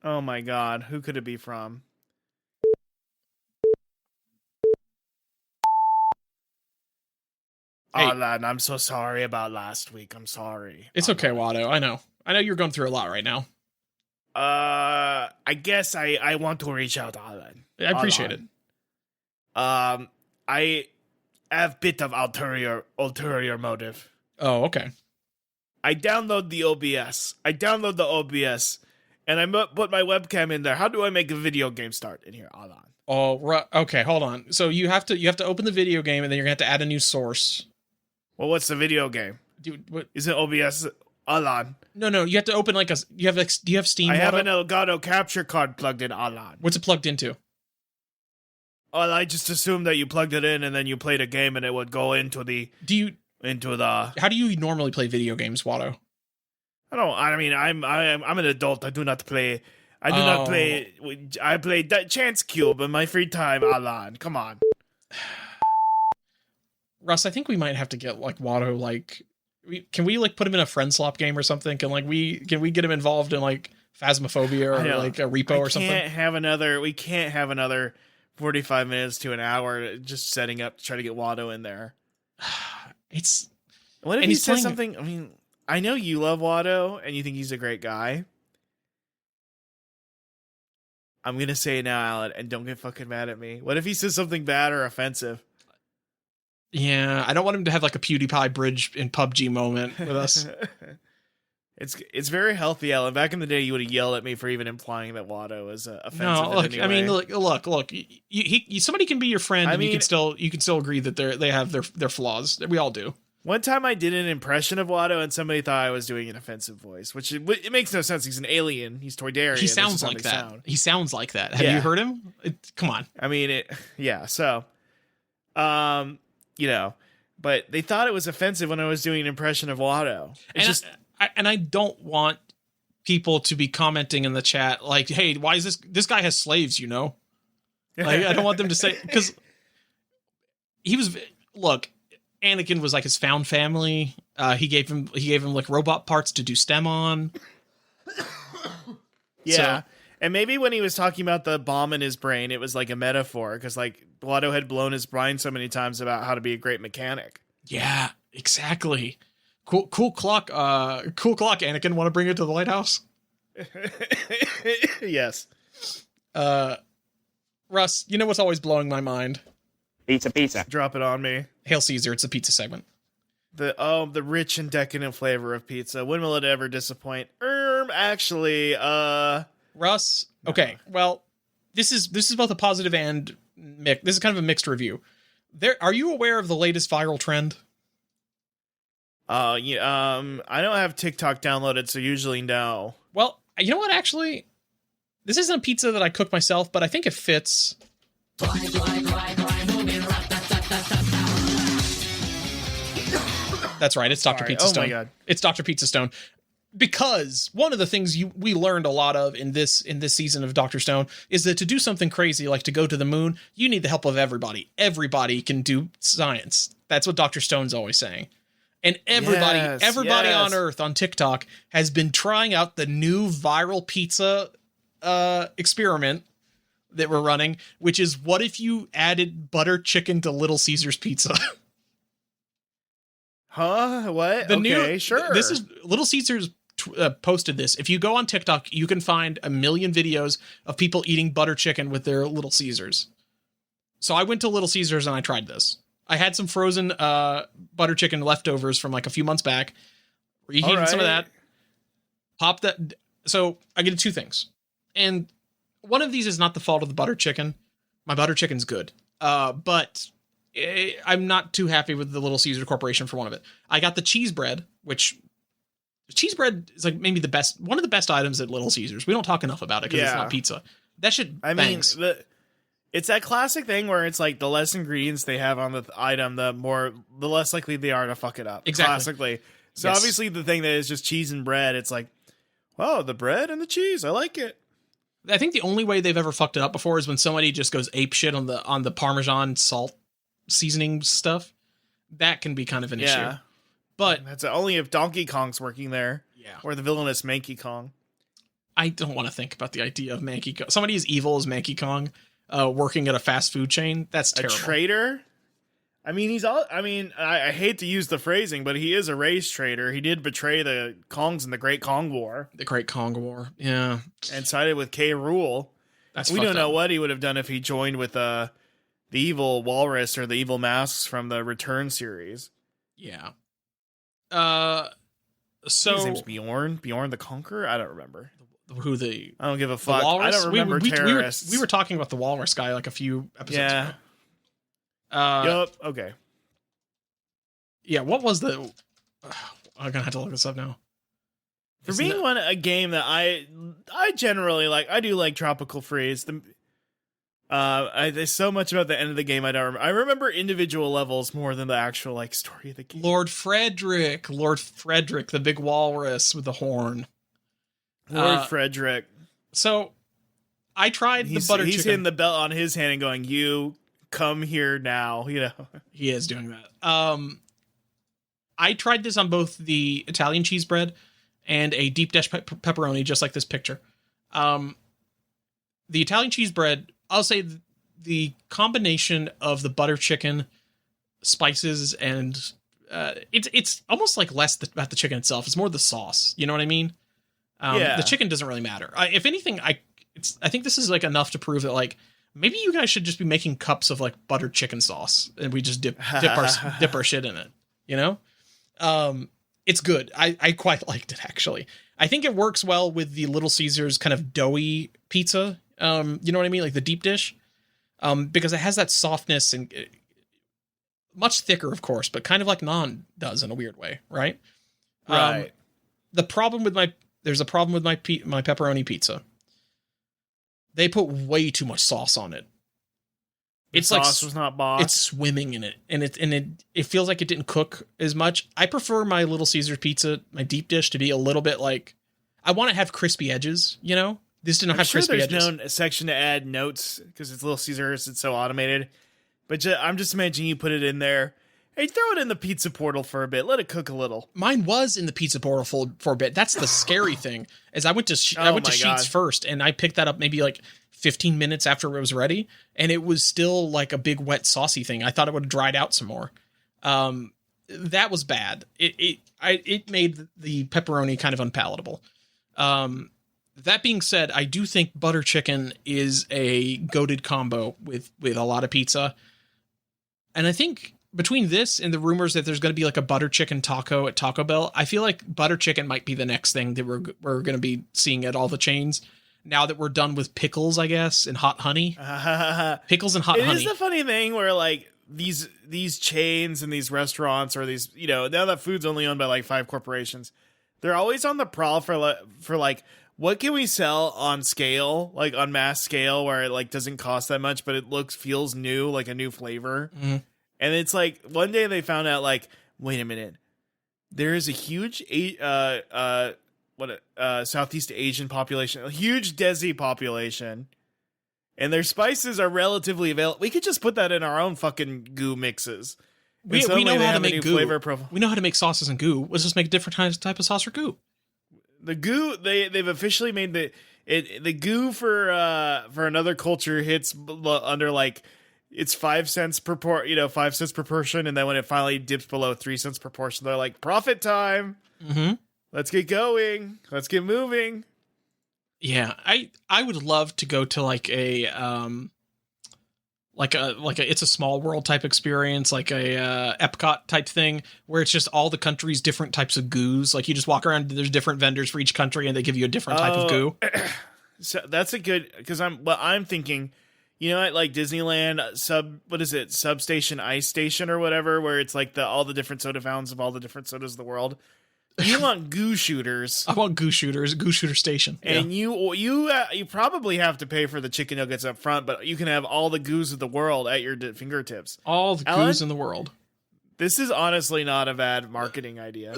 Oh my God, who could it be from? Hey. Alan, I'm so sorry about last week. I'm sorry. It's okay, Watto. I know you're going through a lot right now. I guess I want to reach out, Alan. I appreciate it. I have a bit of ulterior motive. Oh, okay. I download the OBS. And and I put my webcam in there. How do I make a video game start in here? Hold on. Oh, okay, hold on. So you have to open the video game, and then you're gonna have to add a new source. Well, what's the video game? Dude, what? Is it OBS? Hold on. No. You have to open do you have Steam? I have an Elgato capture card plugged in. Hold on. What's it plugged into? Well, I just assumed that you plugged it in and then you played a game and it would go into the. How do you normally play video games, Watto? I'm an adult. I do not play. I play Chance Cube in my free time. Hold on. Come on. Russ, I think we might have to get like Watto can we like put him in a friend swap game or something? Can we get him involved in like Phasmophobia or like a repo or something? We can't have another 45 minutes to an hour just setting up to try to get Watto in there. What if he says something? I mean, I know you love Watto and you think he's a great guy. I'm gonna say it now, Alan, and don't get fucking mad at me. What if he says something bad or offensive? Yeah, I don't want him to have like a PewDiePie bridge in PUBG moment with us. It's very healthy, Alan. Back in the day, you would have yelled at me for even implying that Watto was offensive. No, look. I mean, look. Somebody can be your friend, and you can still agree that they have their flaws. We all do. One time, I did an impression of Watto, and somebody thought I was doing an offensive voice, which it makes no sense. He's an alien. He's Toydarian. He sounds like that. He sounds like that. Have you heard him? Come on. I mean, yeah. So, but they thought it was offensive when I was doing an impression of Watto. I don't want people to be commenting in the chat like, "Hey, why is this guy has slaves?" Like, I don't want them to say, because Anakin was like his found family. He gave him like robot parts to do STEM on. Yeah. So, and maybe when he was talking about the bomb in his brain, it was like a metaphor, because like Watto had blown his brain so many times about how to be a great mechanic. Yeah, exactly. Cool clock, Anakin. Want to bring it to the lighthouse? Yes. Russ, you know what's always blowing my mind? Pizza. Drop it on me. Hail Caesar, it's a pizza segment. The rich and decadent flavor of pizza. When will it ever disappoint? Actually, Russ, okay, well, this is both a positive and this is kind of a mixed review. Are you aware of the latest viral trend? I don't have TikTok downloaded, so usually no. Well, you know what, actually? This isn't a pizza that I cook myself, but I think it fits. That's right, it's Dr. Pizza Stone. Oh my God. It's Dr. Pizza Stone. Because one of the things we learned a lot of in this season of Dr. Stone is that to do something crazy like to go to the moon, you need the help of everybody. Everybody can do science. That's what Dr. Stone's always saying. And everybody on Earth on TikTok has been trying out the new viral pizza experiment that we're running, which is, what if you added butter chicken to Little Caesars pizza? Huh? What? Sure. This is Little Caesars posted this. If you go on TikTok, you can find a million videos of people eating butter chicken with their Little Caesars. So I went to Little Caesars and I tried this. I had some frozen butter chicken leftovers from like a few months back. Reheated some of that. Popped that. So I get two things. And one of these is not the fault of the butter chicken. My butter chicken's good. But I'm not too happy with the Little Caesar Corporation for one of it. I got the cheese bread, which cheese bread is like maybe one of the best items at Little Caesars. We don't talk enough about it because it's not pizza. That shit bangs. I mean, it's that classic thing where it's like the less ingredients they have on the item, the less likely they are to fuck it up. Exactly. Classically. So obviously the thing that is just cheese and bread, it's like, oh, the bread and the cheese, I like it. I think the only way they've ever fucked it up before is when somebody just goes ape shit on the Parmesan salt seasoning stuff. That can be kind of an issue. But that's only if Donkey Kong's working there. Yeah. Or the villainous Manky Kong. I don't want to think about the idea of Manky Kong. Somebody as evil as Manky Kong working at a fast food chain. That's terrible. A traitor? I mean, I hate to use the phrasing, but he is a race traitor. He did betray the Kongs in the Great Kong War. The Great Kong War, yeah. And sided with K. Rool. We don't know what he would have done if he joined with the evil walrus or the evil masks from the Return series. Yeah. His name's Bjorn the Conqueror? I don't remember. who the I don't give a fuck. walrus? I don't remember terrorists. We were talking about the walrus guy like a few episodes ago. Yup. Okay. Yeah. What was the? I'm gonna have to look this up now. For being a game that I generally like, I do like Tropical Freeze. There's so much about the end of the game I don't remember. I remember individual levels more than the actual like story of the game. Lord Frederick, the big walrus with the horn. Lord Frederick. So I tried the butter chicken. He's hitting the belt on his hand and going, "You come here now." You know, he is doing that. I tried this on both the Italian cheese bread and a deep dish pepperoni, just like this picture. The Italian cheese bread, I'll say the combination of the butter chicken, spices, and it's almost like less about the chicken itself. It's more the sauce. You know what I mean? The chicken doesn't really matter. If anything, I think this is like enough to prove that like maybe you guys should just be making cups of like buttered chicken sauce and we just dip our shit in it. You know? It's good. I quite liked it, actually. I think it works well with the Little Caesars kind of doughy pizza. You know what I mean? Like the deep dish. Because it has that softness and much thicker, of course, but kind of like naan does in a weird way, right? Right. There's a problem with my pepperoni pizza. They put way too much sauce on it. The sauce was not boss. It's swimming in it, and it feels like it didn't cook as much. I prefer my Little Caesars pizza, my deep dish, to be a little bit like I want to have crispy edges. You know, this didn't have crispy edges. There's no section to add notes because it's Little Caesars. It's so automated. But I'm just imagining you put it in there. Hey, throw it in the pizza portal for a bit. Let it cook a little. Mine was in the pizza portal for a bit. That's the scary thing. Is I went to Sheets first, and I picked that up maybe like 15 minutes after it was ready, and it was still like a big wet saucy thing. I thought it would have dried out some more. That was bad. It made the pepperoni kind of unpalatable. That being said, I do think butter chicken is a goated combo with a lot of pizza, and I think between this and the rumors that there's going to be like a butter chicken taco at Taco Bell, I feel like butter chicken might be the next thing that we're going to be seeing at all the chains. Now that we're done with pickles, I guess, and hot honey. Pickles and hot honey. It is the funny thing where like these chains and these restaurants or these, you know, now that food's only owned by like 5 corporations, they're always on the prowl for like, what can we sell on scale, like on mass scale where it like doesn't cost that much, but it feels new, like a new flavor. Mm-hmm. And it's like one day they found out like, wait a minute, there is a huge Southeast Asian population, a huge Desi population, and their spices are relatively available. We could just put that in our own fucking goo mixes. We know how to make goo. We know how to make sauces and goo. Let's just make a different type of sauce for goo. The goo, they've officially made the goo for another culture hits under like it's 5 cents per 5 cents per portion, and then when it finally dips below 3 cents per portion, they're like profit time. Mm-hmm. Let's get going. Let's get moving. Yeah, I would love to go to like a It's a Small World type experience, like a Epcot type thing, where it's just all the countries' different types of goos. Like you just walk around, there's different vendors for each country, and they give you a different type of goo. So that's a good, because I'm thinking, you know, at like Disneyland Substation Ice Station or whatever, where it's like all the different soda fountains of all the different sodas of the world. You want goo shooters. I want goo shooters, goo shooter station. And you probably have to pay for the chicken nuggets up front, but you can have all the goos of the world at your fingertips. All the goos in the world. This is honestly not a bad marketing idea.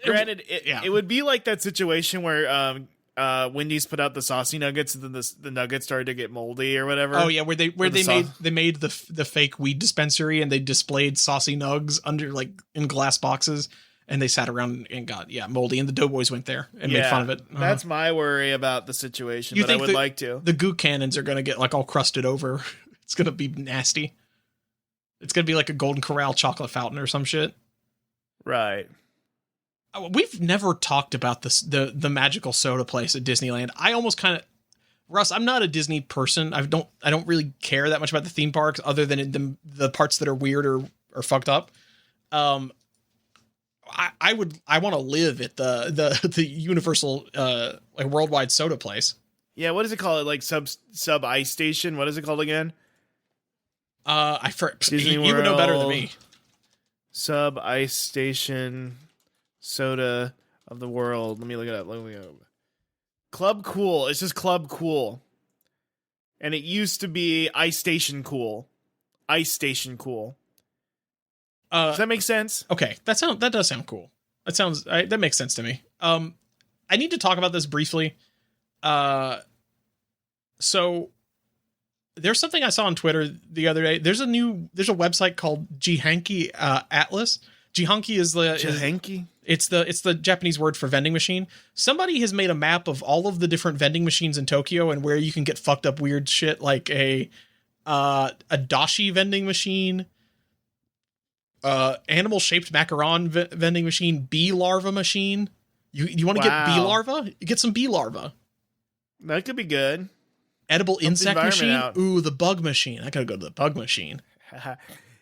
Granted, it would be like that situation where Wendy's put out the saucy nuggets and then the nuggets started to get moldy or whatever. Oh yeah, where they made the fake weed dispensary and they displayed saucy nugs under like in glass boxes. And they sat around and got moldy, and the Doughboys went there and made fun of it. That's my worry about the situation, but I would like to. The goo cannons are going to get like all crusted over. It's going to be nasty. It's going to be like a Golden Corral chocolate fountain or some shit. Right. We've never talked about the magical soda place at Disneyland. I almost kind of, Russ, I'm not a Disney person. I don't really care that much about the theme parks other than the parts that are weird or fucked up. I want to live at the universal like worldwide soda place. Yeah, what does it call it? Like sub ice station? What is it called again? You would know better than me. Sub ice station soda of the world. Let me look it up. Club Cool. It's just Club Cool. And it used to be Ice Station Cool. Ice Station Cool. Does that make sense? Okay, that does sound cool. That makes sense to me. I need to talk about this briefly. So there's something I saw on Twitter the other day. There's a website called Jihanki Atlas. Jihanki is the Jihanki? It's the Japanese word for vending machine. Somebody has made a map of all of the different vending machines in Tokyo and where you can get fucked up weird shit, like a dashi vending machine, animal shaped macaron vending machine, bee larva machine. You want to get bee larva? Get some bee larva. That could be good. Edible insect machine. Out. Ooh, the bug machine. I gotta go to the bug machine.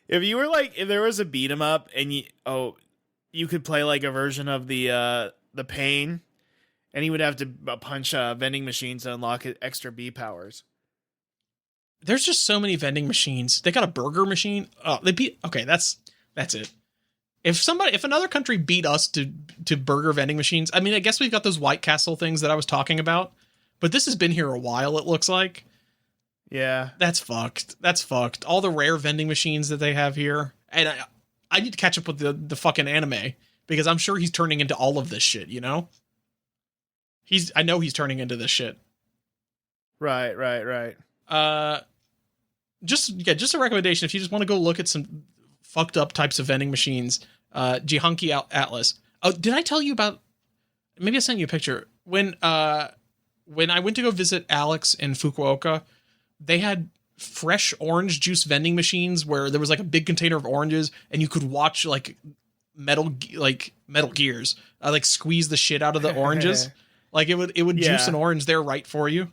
If there was a beat 'em up and you could play like a version of the pain, and you would have to punch vending machines to unlock extra bee powers. There's just so many vending machines. They got a burger machine. Oh, okay. That's it. If another country beat us to burger vending machines, I mean, I guess we've got those White Castle things that I was talking about, but this has been here a while. It looks like. Yeah, that's fucked. All the rare vending machines that they have here, and I need to catch up with the fucking anime because I'm sure he's turning into all of this shit. You know, I know he's turning into this shit. Right. Just a recommendation if you just want to go look at some fucked up types of vending machines. Jihanki Atlas. Oh, did I tell you about? Maybe I sent you a picture when I went to go visit Alex in Fukuoka. They had fresh orange juice vending machines where there was like a big container of oranges and you could watch like Metal Gears like squeeze the shit out of the oranges. Like it would juice an orange there right for you.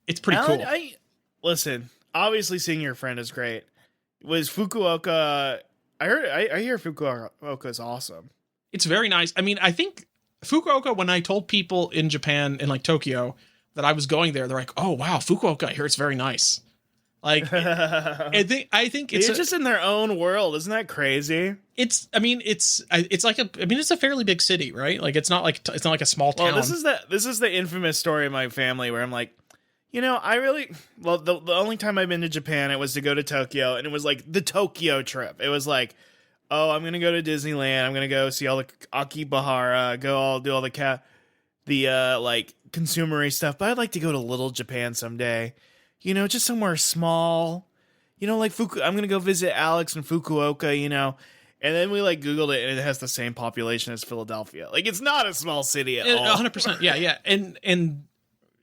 It's pretty cool. Listen, obviously seeing your friend is great. Was Fukuoka? I hear Fukuoka is awesome. It's very nice. I mean, I think Fukuoka, when I told people in Japan and like Tokyo that I was going there, they're like, "Oh wow, Fukuoka! I hear it's very nice." Like, I think it's just in their own world. Isn't that crazy? It's a fairly big city, right? Like, it's not like a small town. Well, this is the infamous story of my family where I'm like, the only time I've been to Japan, it was to go to Tokyo, and it was like the Tokyo trip. It was like, oh, I'm gonna go to Disneyland. I'm gonna go see all the Akihabara, do all the like consumery stuff. But I'd like to go to Little Japan someday. Just somewhere small. Like I'm gonna go visit Alex in Fukuoka. And then we like Googled it, and it has the same population as Philadelphia. Like, it's not a small city at all. 100%. Yeah. And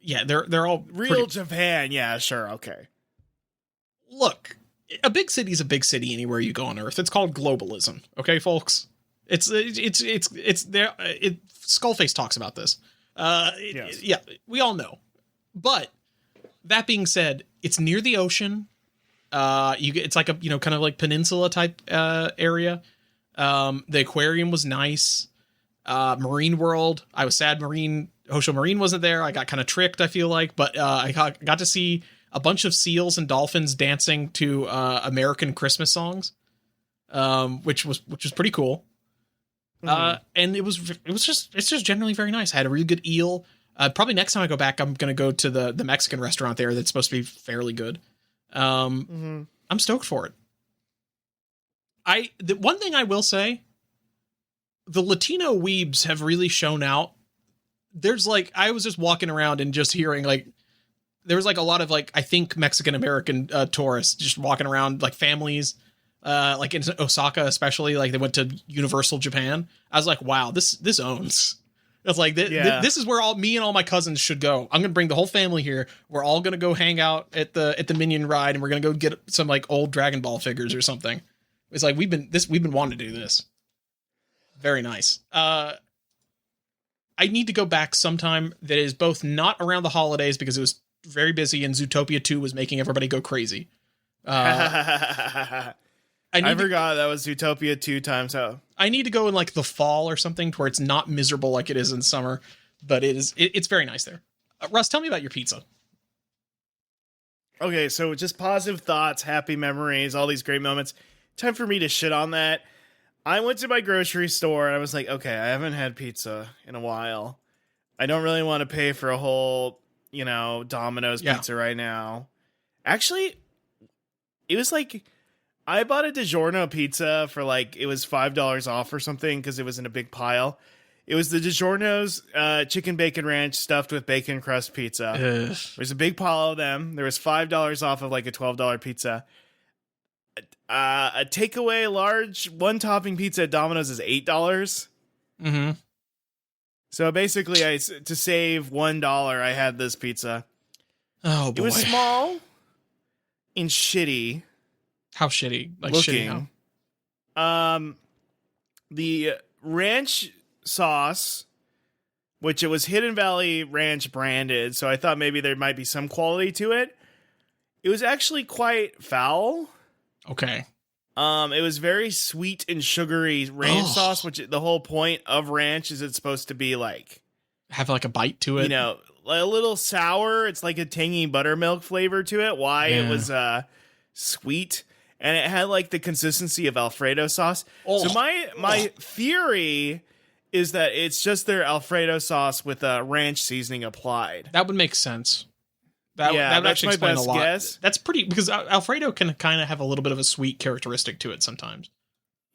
yeah, they're all real Japan. Yeah, sure. Okay. Look, a big city is a big city anywhere you go on Earth. It's called globalism. Okay, folks. It's there. Skullface talks about this. Yes. Yeah, we all know. But that being said, it's near the ocean. It's like a kind of like peninsula type area. The aquarium was nice. Marine World. I was sad Hosho Marine wasn't there. I got kind of tricked, I feel like, but I got to see a bunch of seals and dolphins dancing to American Christmas songs, which was pretty cool. Mm-hmm. And it's just generally very nice. I had a really good eel. Probably next time I go back, I'm gonna go to the Mexican restaurant there. That's supposed to be fairly good. I'm stoked for it. The one thing I will say, the Latino weebs have really shown out. There's like, I was just walking around and just hearing like, there was like a lot of like, I think Mexican American tourists just walking around, like families, like in Osaka, especially, like they went to Universal Japan. I was like, wow, this owns. It's like, this is where me and all my cousins should go. I'm going to bring the whole family here. We're all going to go hang out at the Minion ride, and we're going to go get some like old Dragon Ball figures or something. It's like, we've been wanting to do this. Very nice. I need to go back sometime that is both not around the holidays because it was very busy and Zootopia 2 was making everybody go crazy. I forgot that was Utopia 2 times out. I need to go in like the fall or something to where it's not miserable like it is in summer, but it's very nice there. Russ, tell me about your pizza. Okay, so just positive thoughts, happy memories, all these great moments. Time for me to shit on that. I went to my grocery store and I was like, okay, I haven't had pizza in a while. I don't really want to pay for a whole, Domino's pizza right now. Actually, it was like, I bought a DiGiorno pizza for it was $5 off or something because it was in a big pile. It was the DiGiorno's chicken bacon ranch stuffed with bacon crust pizza. Ugh. There's a big pile of them. There was $5 off of a $12 pizza. A takeaway large one topping pizza at Domino's is $8. Mm-hmm. So basically, to save $1, I had this pizza. Oh boy, it was small and shitty. How shitty? Like looking. Shitty how? The ranch sauce, which it was Hidden Valley Ranch branded, so I thought maybe there might be some quality to it. It was actually quite foul. Okay. It was very sweet and sugary ranch sauce, which the whole point of ranch is it's supposed to be have a bite to it. A little sour. It's like a tangy buttermilk flavor to it. Why it was sweet, and it had the consistency of Alfredo sauce. So my theory is that it's just their Alfredo sauce with a ranch seasoning applied. That would make sense. That would actually explain a lot. Guess. That's pretty, because Alfredo can kind of have a little bit of a sweet characteristic to it sometimes.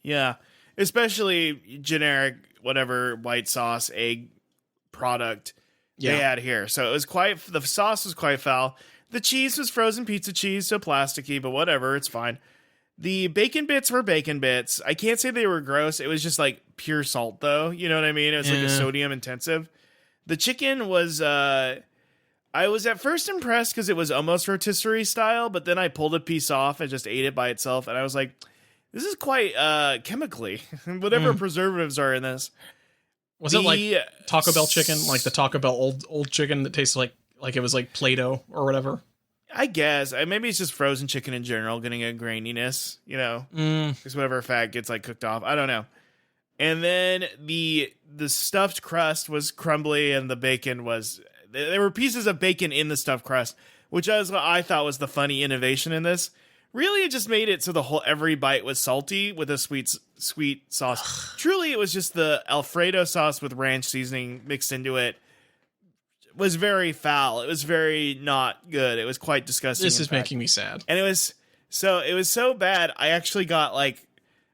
Yeah, especially generic whatever white sauce egg product they had here. So it was the sauce was quite foul. The cheese was frozen pizza cheese, so plasticky, but whatever, it's fine. The bacon bits were bacon bits. I can't say they were gross. It was just pure salt, though. You know what I mean? It was a sodium intensive. The chicken was, I was at first impressed because it was almost rotisserie style, but then I pulled a piece off and just ate it by itself. And I was like, this is quite chemically. Whatever preservatives are in this. Was it like Taco Bell chicken? Like the Taco Bell old chicken that tastes like it was Play-Doh or whatever? I guess. Maybe it's just frozen chicken in general getting a graininess, because whatever fat gets cooked off. I don't know. And then the stuffed crust was crumbly and the bacon was... There were pieces of bacon in the stuffed crust, which I thought was the funny innovation in this. Really, it just made it so every bite was salty with a sweet sauce. Truly, it was just the Alfredo sauce with ranch seasoning mixed into it. Was very foul. It was very not good. It was quite disgusting. This is making me sad. And it was so bad. I actually got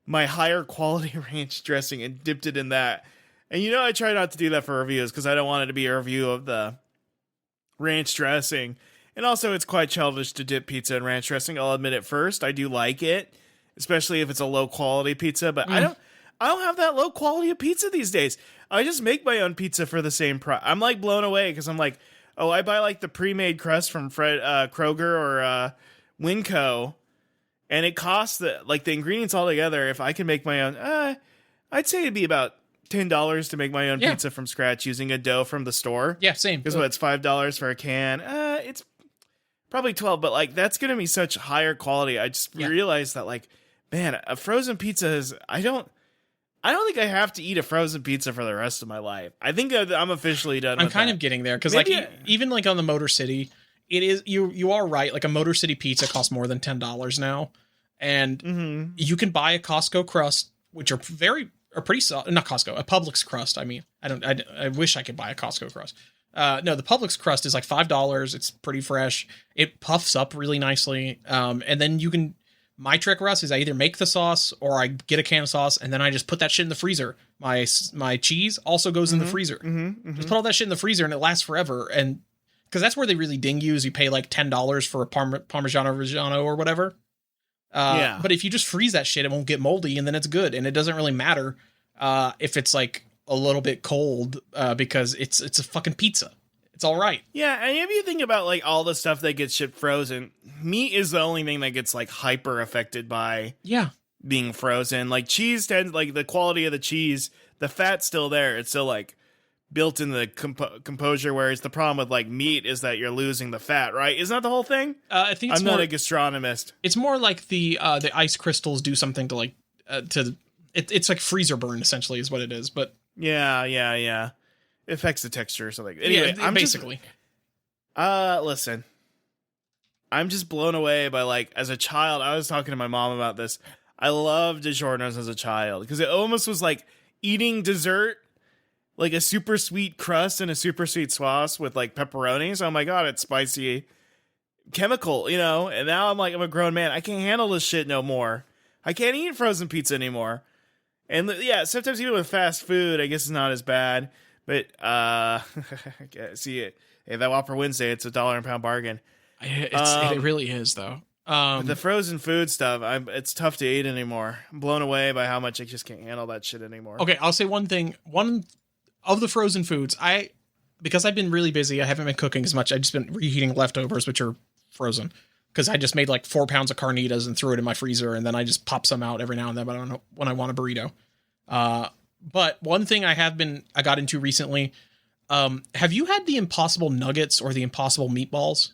my higher quality ranch dressing and dipped it in that. And I try not to do that for reviews because I don't want it to be a review of the ranch dressing. And also, it's quite childish to dip pizza in ranch dressing. I'll admit it first. I do like it, especially if it's a low quality pizza. But I don't have that low quality of pizza these days. I just make my own pizza for the same price. I'm blown away because I'm I buy the pre-made crust from Kroger or Winco, and it costs the ingredients all together. If I can make my own, I'd say it'd be about $10 to make my own pizza from scratch using a dough from the store. Yeah, same. Because it's $5 for a can. It's probably $12, but that's gonna be such higher quality. I just realized that man, a frozen pizza is I don't think I have to eat a frozen pizza for the rest of my life. I think I'm officially done. I'm kind of getting there because even on the Motor City, it is you are right. A Motor City pizza costs more than $10 now, and you can buy a Costco crust, which are pretty solid. Not Costco, a Publix crust. I mean, I wish I could buy a Costco crust. No, the Publix crust is $5. It's pretty fresh. It puffs up really nicely, and then you can. My trick, Russ, is I either make the sauce or I get a can of sauce and then I just put that shit in the freezer. My cheese also goes in the freezer. Just put all that shit in the freezer and it lasts forever. And because that's where they really ding you is you pay $10 for a Parmigiano Reggiano or whatever. But if you just freeze that shit, it won't get moldy and then it's good. And it doesn't really matter if it's a little bit cold because it's a fucking pizza. It's all right. Yeah, and if you think about all the stuff that gets shipped frozen, meat is the only thing that gets hyper affected by being frozen. Cheese tends the quality of the cheese, the fat's still there. It's still built in the composure, whereas the problem with like meat is that you're losing the fat, right? Isn't that the whole thing? I think it's not a gastronomist. It's more like the ice crystals do something to like it's like freezer burn essentially is what it is. But yeah, it affects the texture or something. Anyway, I'm basically. Listen, I'm just blown away by like as a child. I was talking to my mom about this. I loved DiGiorno's as a child because it almost was like eating dessert. Like a super sweet crust and a super sweet sauce with like pepperoni. So, oh my God, it's spicy chemical, you know? And now I'm a grown man. I can't handle this shit no more. I can't eat frozen pizza anymore. And yeah, sometimes even with fast food, I guess it's not as bad. But, see it. Hey, that Whopper Wednesday, it's $1 a pound bargain. It really is though. The frozen food stuff, it's tough to eat anymore. I'm blown away by how much I just can't handle that shit anymore. Okay, I'll say one thing. One of the frozen foods, because I've been really busy, I haven't been cooking as much. I've just been reheating leftovers, which are frozen. Because I just made like 4 pounds of carnitas and threw it in my freezer, and then I just pop some out every now and then, but I don't know when I want a burrito. But one thing I got into recently, have you had the Impossible Nuggets or the Impossible Meatballs?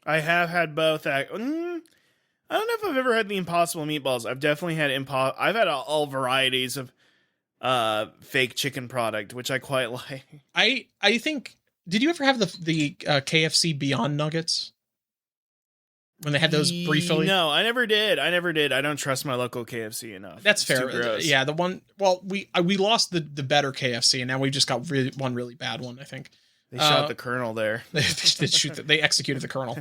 I have had both. I don't know if I've ever had the Impossible Meatballs. I've definitely had I've had all varieties of fake chicken product, which I quite like. I think, did you ever have the KFC Beyond Nuggets when they had those briefly? No, I never did. I don't trust my local KFC enough. That's fair. Yeah, the one. Well, we lost the better KFC, and now we just got one really bad one. I think they shot the Colonel there. They executed the Colonel.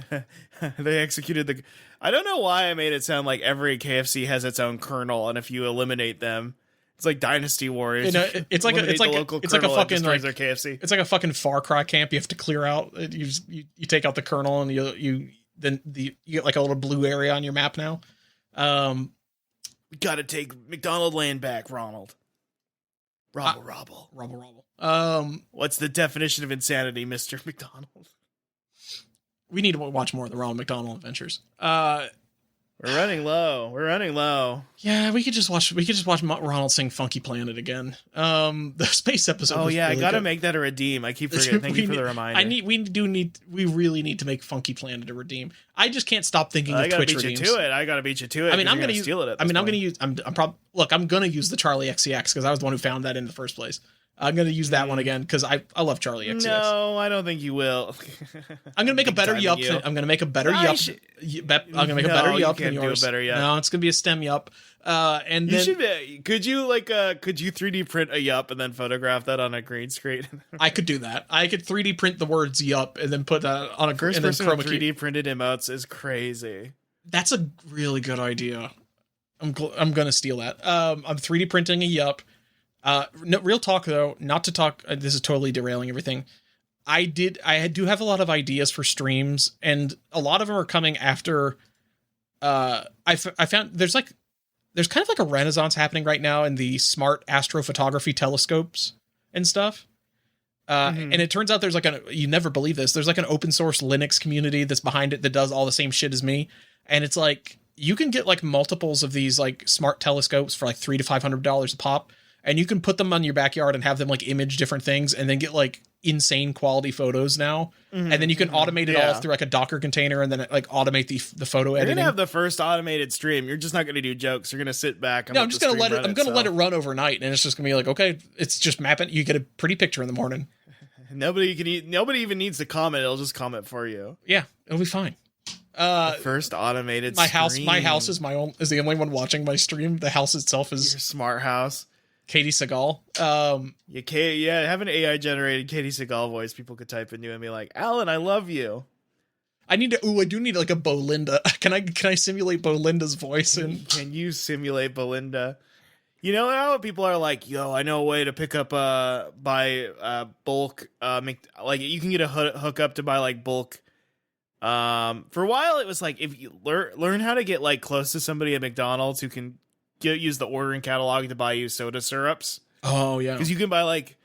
They executed the. I don't know why I made it sound like every KFC has its own Colonel, and if you eliminate them. It's like Dynasty Warriors. It's like a fucking like their KFC. It's like a fucking Far Cry camp. You have to clear out. You take out the Colonel, and you get like a little blue area on your map now. We gotta take McDonald Land back, Ronald. Robble. What's the definition of insanity, Mr. McDonald? We need to watch more of the Ronald McDonald Adventures. We're running low. Yeah, we could just watch Ronald sing Funky Planet again. The space episode. Oh yeah, really I gotta good. make that a redeem. I keep forgetting. Thank you for the reminder. We really need to make Funky Planet a redeem. I just can't stop thinking of Twitch redeems. I gotta beat you to it. I mean, I'm gonna steal it. I'm gonna use the Charlie XCX because I was the one who found that in the first place. I'm going to use that one again because I love Charlie XCX. No, I don't think you will. I'm going to make a better yup. I'm going to make a better yup. I'm going to make a better yup than yours. No, it's going to be a stem yup. And then could you 3D print a yup and then photograph that on a green screen? I could do that. I could 3D print the words yup and then put that on a first person 3D printed emotes is crazy. That's a really good idea. I'm going to steal that. I'm 3D printing a yup. No, real talk though, not to talk, this is totally derailing everything. I do have a lot of ideas for streams, and a lot of them are coming after, I found there's kind of like a renaissance happening right now in the smart astrophotography telescopes and stuff. And it turns out there's you never believe this, there's like an open source Linux community that's behind it that does all the same shit as me. And it's like, you can get like multiples of these like smart telescopes for like $300 to $500 a pop. And you can put them on your backyard and have them like image different things and then get like insane quality photos now. And then you can automate it all through like a Docker container and then like automate the photo editing. You're going to have the first automated stream. You're just not going to do jokes. You're going to sit back. I'm just going to let it run overnight. And it's just going to be like, okay, it's just mapping. You get a pretty picture in the morning. Nobody even needs to comment. It'll just comment for you. Yeah, it'll be fine. The first automated stream. My house is is the only one watching my stream. The house itself is your smart house. Katie Seagal. Have an AI generated Katie Seagal voice people could type into and be like, Alan, I love you. I do need like a Bolinda. Can I simulate Bolinda's voice? Can you simulate Bolinda? You know how people are like, yo, I know a way to pick up buy bulk like you can get a hookup to buy like bulk. For a while it was like if you learn how to get like close to somebody at McDonald's who can use the ordering catalog to buy you soda syrups. Oh yeah, because you can buy like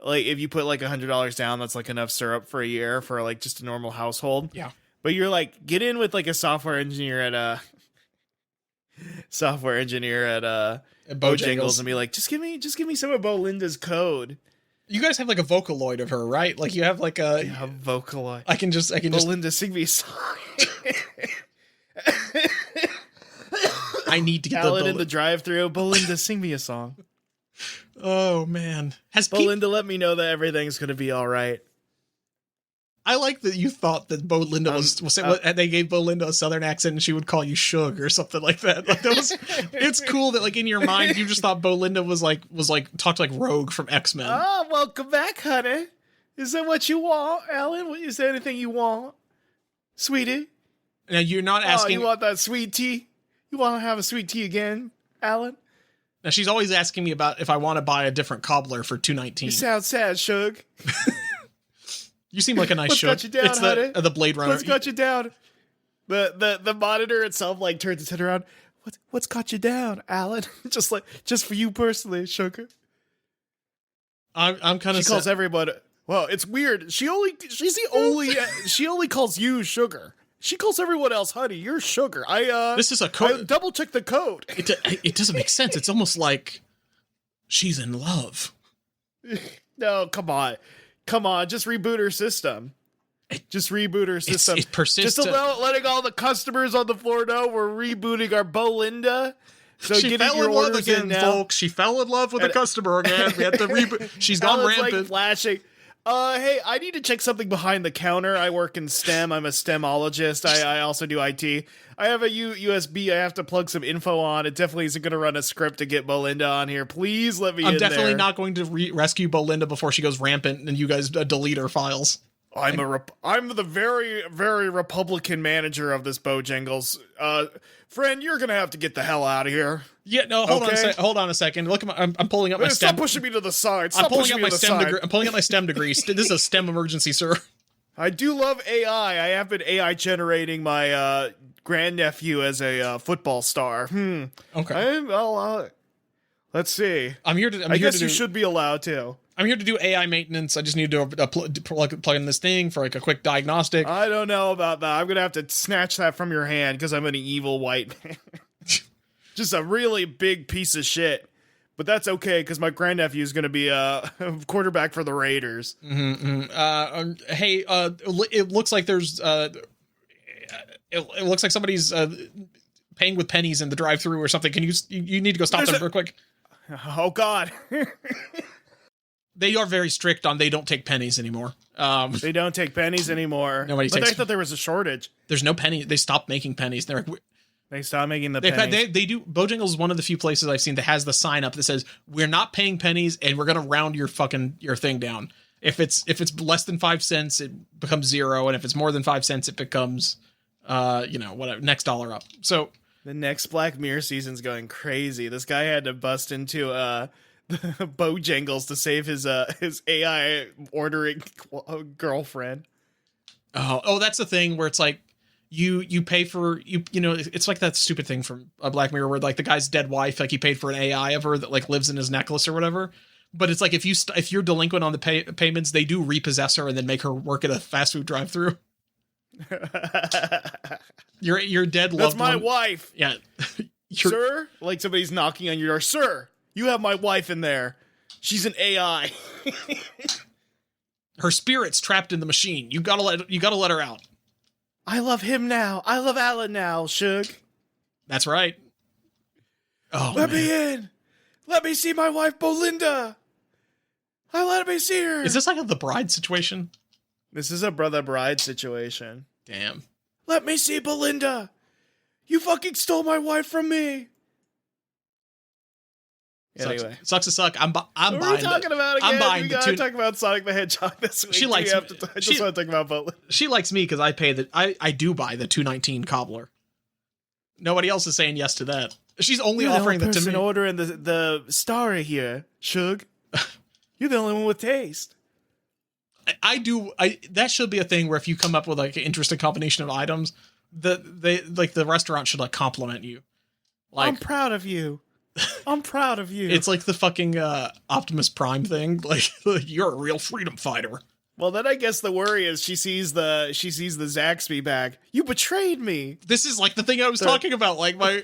if you put like $100 down, that's like enough syrup for a year for like just a normal household. Yeah, but you're like, get in with like a software engineer at Bojangles and be like, just give me some of Bolinda's code. You guys have like a Vocaloid of her, right? Like you have like a Vocaloid. I can just Bolinda, sing me a song. I need to get Alan in the drive-thru. Bolinda, sing me a song. Oh man. Bolinda, let me know that everything's gonna be all right. I like that you thought that Bolinda they gave Bolinda a southern accent and she would call you Shug or something like that. Like that was, it's cool that like in your mind you just thought Bolinda was like talked like Rogue from X-Men. Oh, welcome back, honey. Is that what you want, Alan? Is there anything you want, sweetie? Now you're not asking. Oh, you want that sweet tea? You want to have a sweet tea again, Alan? Now she's always asking me about if I want to buy a different cobbler for $2.19. You sound sad, Shug. You seem like a nice Shug. What's got you down, it's honey? the Blade Runner. What's got you down? The monitor itself like turns its head around. What's got you down, Alan? just for you personally, Sugar. I'm kind of. She calls everybody. Well, it's weird. She only calls you Sugar. She calls everyone else honey. You're Sugar. This is a code. I double check the code. It doesn't make sense. It's almost like she's in love. No, come on. Just reboot her system. Just reboot her system. It persists. Just letting all the customers on the floor know we're rebooting our Bolinda. So she fell in love again, folks. She fell in love with a customer again. We had to reboot. She's gone rampant. Like flashing. Hey, I need to check something behind the counter. I work in STEM. I'm a STEMologist. I also do IT. I have a USB. I have to plug some info on. It definitely isn't going to run a script to get Bolinda on here. Please let me in there. I'm definitely not going to rescue Bolinda before she goes rampant and you guys delete her files. I'm the very, very Republican manager of this Bojangles. Friend, you're going to have to get the hell out of here. Yeah, no, hold on a second. Look, I'm pulling up my STEM. Stop pushing me to the side. I'm pulling up my STEM degree. I'm pulling up my STEM degree. This is a STEM emergency, sir. I do love AI. I have been AI generating my grandnephew as a football star. Okay. Let's see. I guess you should be allowed to. I'm here to do AI maintenance. I just need to plug in this thing for like a quick diagnostic. I don't know about that. I'm going to have to snatch that from your hand because I'm an evil white man. Just a really big piece of shit. But that's okay because my grandnephew is going to be a quarterback for the Raiders. Hey, it looks like there's it looks like somebody's paying with pennies in the drive-thru or something. Can you need to go stop them real quick? Oh God. They are very strict on they don't take pennies anymore. They don't take pennies anymore. Nobody takes. I thought there was a shortage. There's no penny. They stopped making pennies. They're like, they stopped making the pennies. They do. Bojangles is one of the few places I've seen that has the sign up that says we're not paying pennies and we're gonna round your thing down. If it's less than 5 cents, it becomes 0, and if it's more than 5 cents, it becomes whatever, next dollar up. So the next Black Mirror season's going crazy. This guy had to bust into Bojangles to save his AI ordering girlfriend. Oh, that's the thing where it's like you pay for it's like that stupid thing from a Black Mirror where like the guy's dead wife, like he paid for an AI of her that like lives in his necklace or whatever. But it's like if you're delinquent on the payments, they do repossess her and then make her work at a fast food drive-thru. Your dead loved one. That's my wife. Yeah, sir. Like somebody's knocking on your door, sir. You have my wife in there. She's an AI. Her spirit's trapped in the machine. You gotta let her out. I love him now. I love Alan now, Shug. That's right. Oh, let me in. Let me see my wife, Bolinda. Let me see her. Is this like the bride situation? This is a brother-bride situation. Damn. Let me see Bolinda. You fucking stole my wife from me. Anyway, sucks to suck. I'm buying. What are we talking about again? I'm buying. We gotta talk about Sonic the Hedgehog this week. She likes. I just want to talk about Bolinda. She likes me because I pay I do buy the $2.19 cobbler. Nobody else is saying yes to that. She's only offering that to me. Ordering the star here, Shug. You're the only one with taste. I do. That should be a thing where if you come up with like an interesting combination of items, the restaurant should like compliment you. Like, I'm proud of you. I'm proud of you. It's like the fucking Optimus Prime thing. Like you're a real freedom fighter. Well, then I guess the worry is she sees the Zaxby bag. You betrayed me. This is like the thing I was talking about. Like my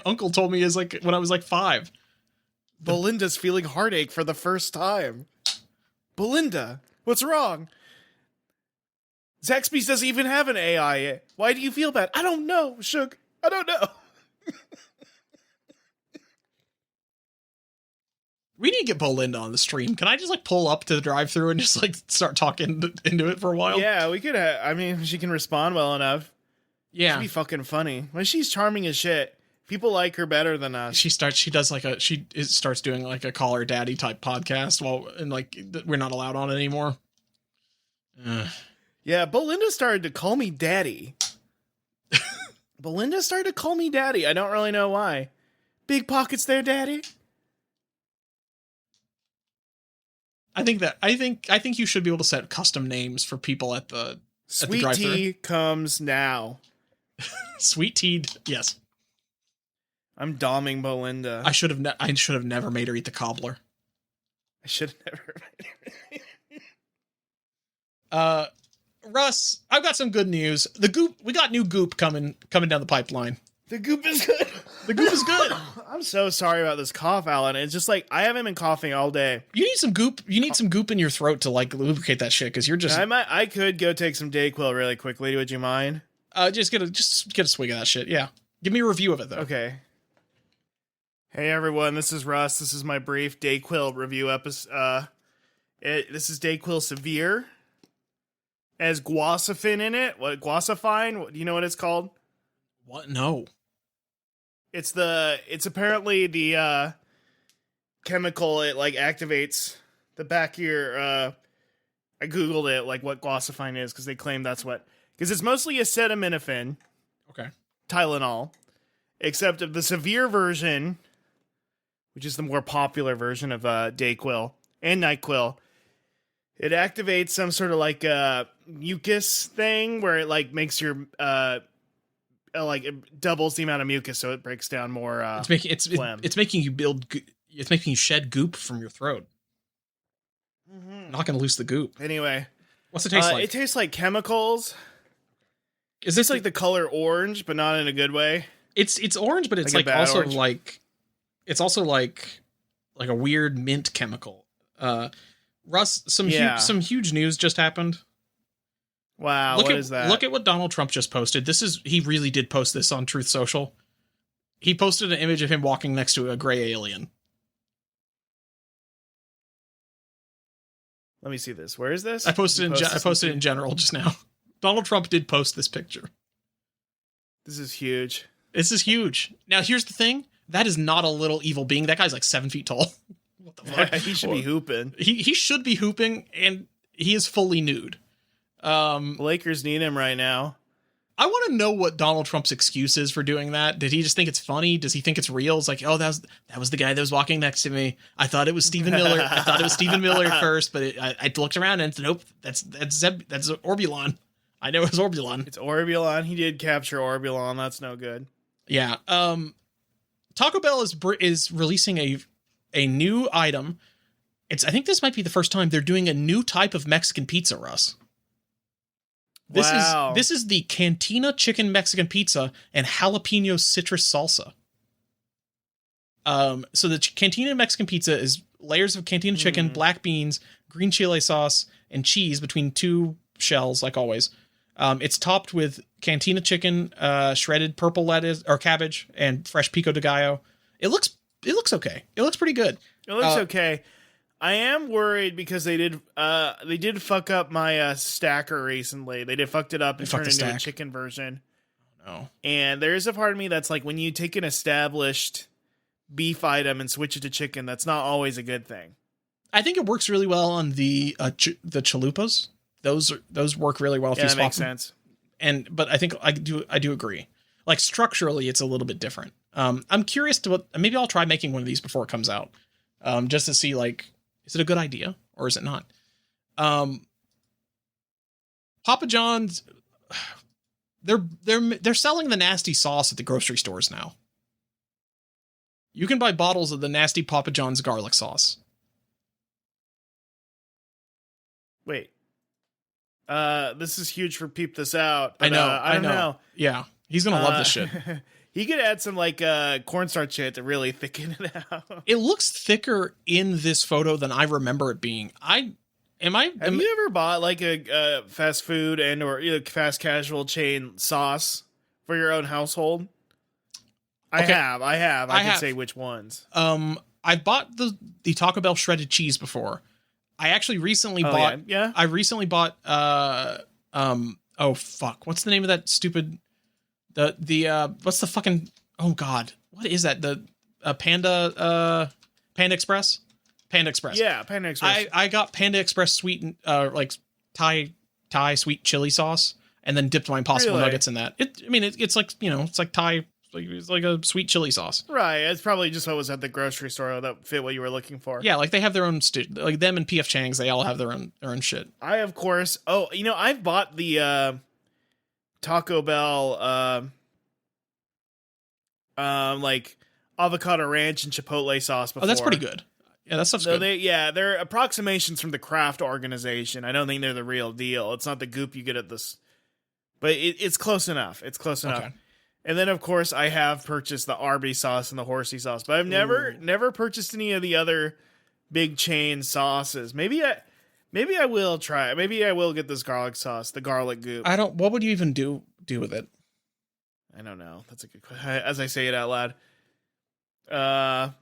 uncle told me is like when I was like 5. Bolinda's feeling heartache for the first time. Bolinda, what's wrong? Zaxby's doesn't even have an AI. Why do you feel bad? I don't know, Shook. I don't know. We need to get Bolinda on the stream. Can I just like pull up to the drive-thru and just like start talking into it for a while? Yeah, we could. I mean, she can respond well enough. Yeah, it'd be fucking funny. Well, she's charming as shit. People like her better than us. She starts doing like a Call Her Daddy type podcast and like we're not allowed on it anymore. Yeah, Bolinda started to call me daddy. Bolinda started to call me daddy. I don't really know why. Big pockets there, daddy. I think you should be able to set custom names for people at the Sweet tea comes now. Sweet tea, yes. I'm doming Bolinda. I should have never made her eat the cobbler. I should have never made her. Russ, I've got some good news. The goop, we got new goop coming down the pipeline. The goop is good. The goop is good. I'm so sorry about this cough, Alan. It's just like I haven't been coughing all day. You need some goop. You need some goop in your throat to like lubricate that shit because you're just. I could go take some Dayquil really quickly. Would you mind? Just get a swig of that shit. Yeah. Give me a review of it though. Okay. Hey everyone, this is Russ. This is my brief Dayquil review episode. This is Dayquil Severe. It has guaifenesin in it. What guaifenesin? Do you know what it's called? What? No. It's apparently the chemical. It like activates the back of your. I googled it, like what guaifenesin is, because they claim that's what. Because it's mostly acetaminophen. Okay. Tylenol, except of the severe version, which is the more popular version of Dayquil and NyQuil. It activates some sort of like mucus thing where it like makes your like it doubles the amount of mucus, so it breaks down more. It's making you shed goop from your throat. Mm-hmm. Not gonna loose the goop. Anyway, what's it taste like? It tastes like chemicals. Is this like the color orange, but not in a good way? It's orange, but it's like also orange. like a weird mint chemical. Russ, some huge news just happened. Wow, what is that? Look at what Donald Trump just posted. He really did post this on Truth Social. He posted an image of him walking next to a gray alien. Let me see this. Where is this? I posted it in general just now. Donald Trump did post this picture. This is huge. This is huge. Now, here's the thing. That is not a little evil being. That guy's like 7 feet tall. What the fuck? Yeah, he should be hooping. He should be hooping, and he is fully nude. The Lakers need him right now. I want to know what Donald Trump's excuse is for doing that. Did he just think it's funny? Does he think it's real? It's like, oh, that was the guy that was walking next to me. I thought it was Stephen Miller. I thought it was Stephen Miller at first, but I looked around and nope, that's Orbulon. I know it was Orbulon. It's Orbulon. He did capture Orbulon. That's no good. Yeah. Taco Bell is releasing a new item. I think this might be the first time they're doing a new type of Mexican pizza, Russ. This is the Cantina Chicken Mexican Pizza and Jalapeno Citrus Salsa. So the Cantina Mexican Pizza is layers of Cantina chicken, black beans, green chile sauce, and cheese between two shells, like always. It's topped with Cantina chicken, shredded purple lettuce or cabbage, and fresh pico de gallo. It looks okay. It looks pretty good. It looks okay. I am worried because they did fuck up my stacker recently. They fucked it up and turned it into a chicken version. Oh, no. And there is a part of me that's like, when you take an established beef item and switch it to chicken, that's not always a good thing. I think it works really well on the chalupas. Those work really well if you swap that makes them. sense. But I think I do agree. Like structurally, it's a little bit different. I'm curious maybe I'll try making one of these before it comes out, just to see like, is it a good idea or is it not? Papa John's, they're selling the nasty sauce at the grocery stores now. You can buy bottles of the nasty Papa John's garlic sauce. Wait. This is huge for Peep This Out. But, I know. Yeah. He's going to love this shit. He could add some like cornstarch shit to really thicken it out. It looks thicker in this photo than I remember it being. Have you ever bought like a fast food and or fast casual chain sauce for your own household? I have. I can say which ones. I've bought the Taco Bell shredded cheese before. I actually recently bought. Yeah. I recently bought. Oh fuck! What's the name of that stupid? What's the fucking? Oh god! What is that? The Panda Express. Panda Express. Yeah, Panda Express. I got Panda Express sweet like Thai sweet chili sauce, and then dipped my Impossible nuggets in that. It's like it's like Thai. It's like a sweet chili sauce. Right. It's probably just what was at the grocery store that fit what you were looking for. Yeah, like they have their own like them and PF Chang's, they all have their own shit. I of course. Oh, I've bought the Taco Bell like avocado ranch and chipotle sauce before. Oh, that's pretty good. Yeah, that stuff's good. They're approximations from the Kraft organization. I don't think they're the real deal. It's not the goop you get at this, but it's close enough. It's close enough. And then, of course, I have purchased the Arby's sauce and the horsey sauce, but I've never purchased any of the other big chain sauces. Maybe I will try it. Maybe I will get this garlic sauce, the garlic goop. What would you even do with it? I don't know. That's a good question. As I say it out loud. I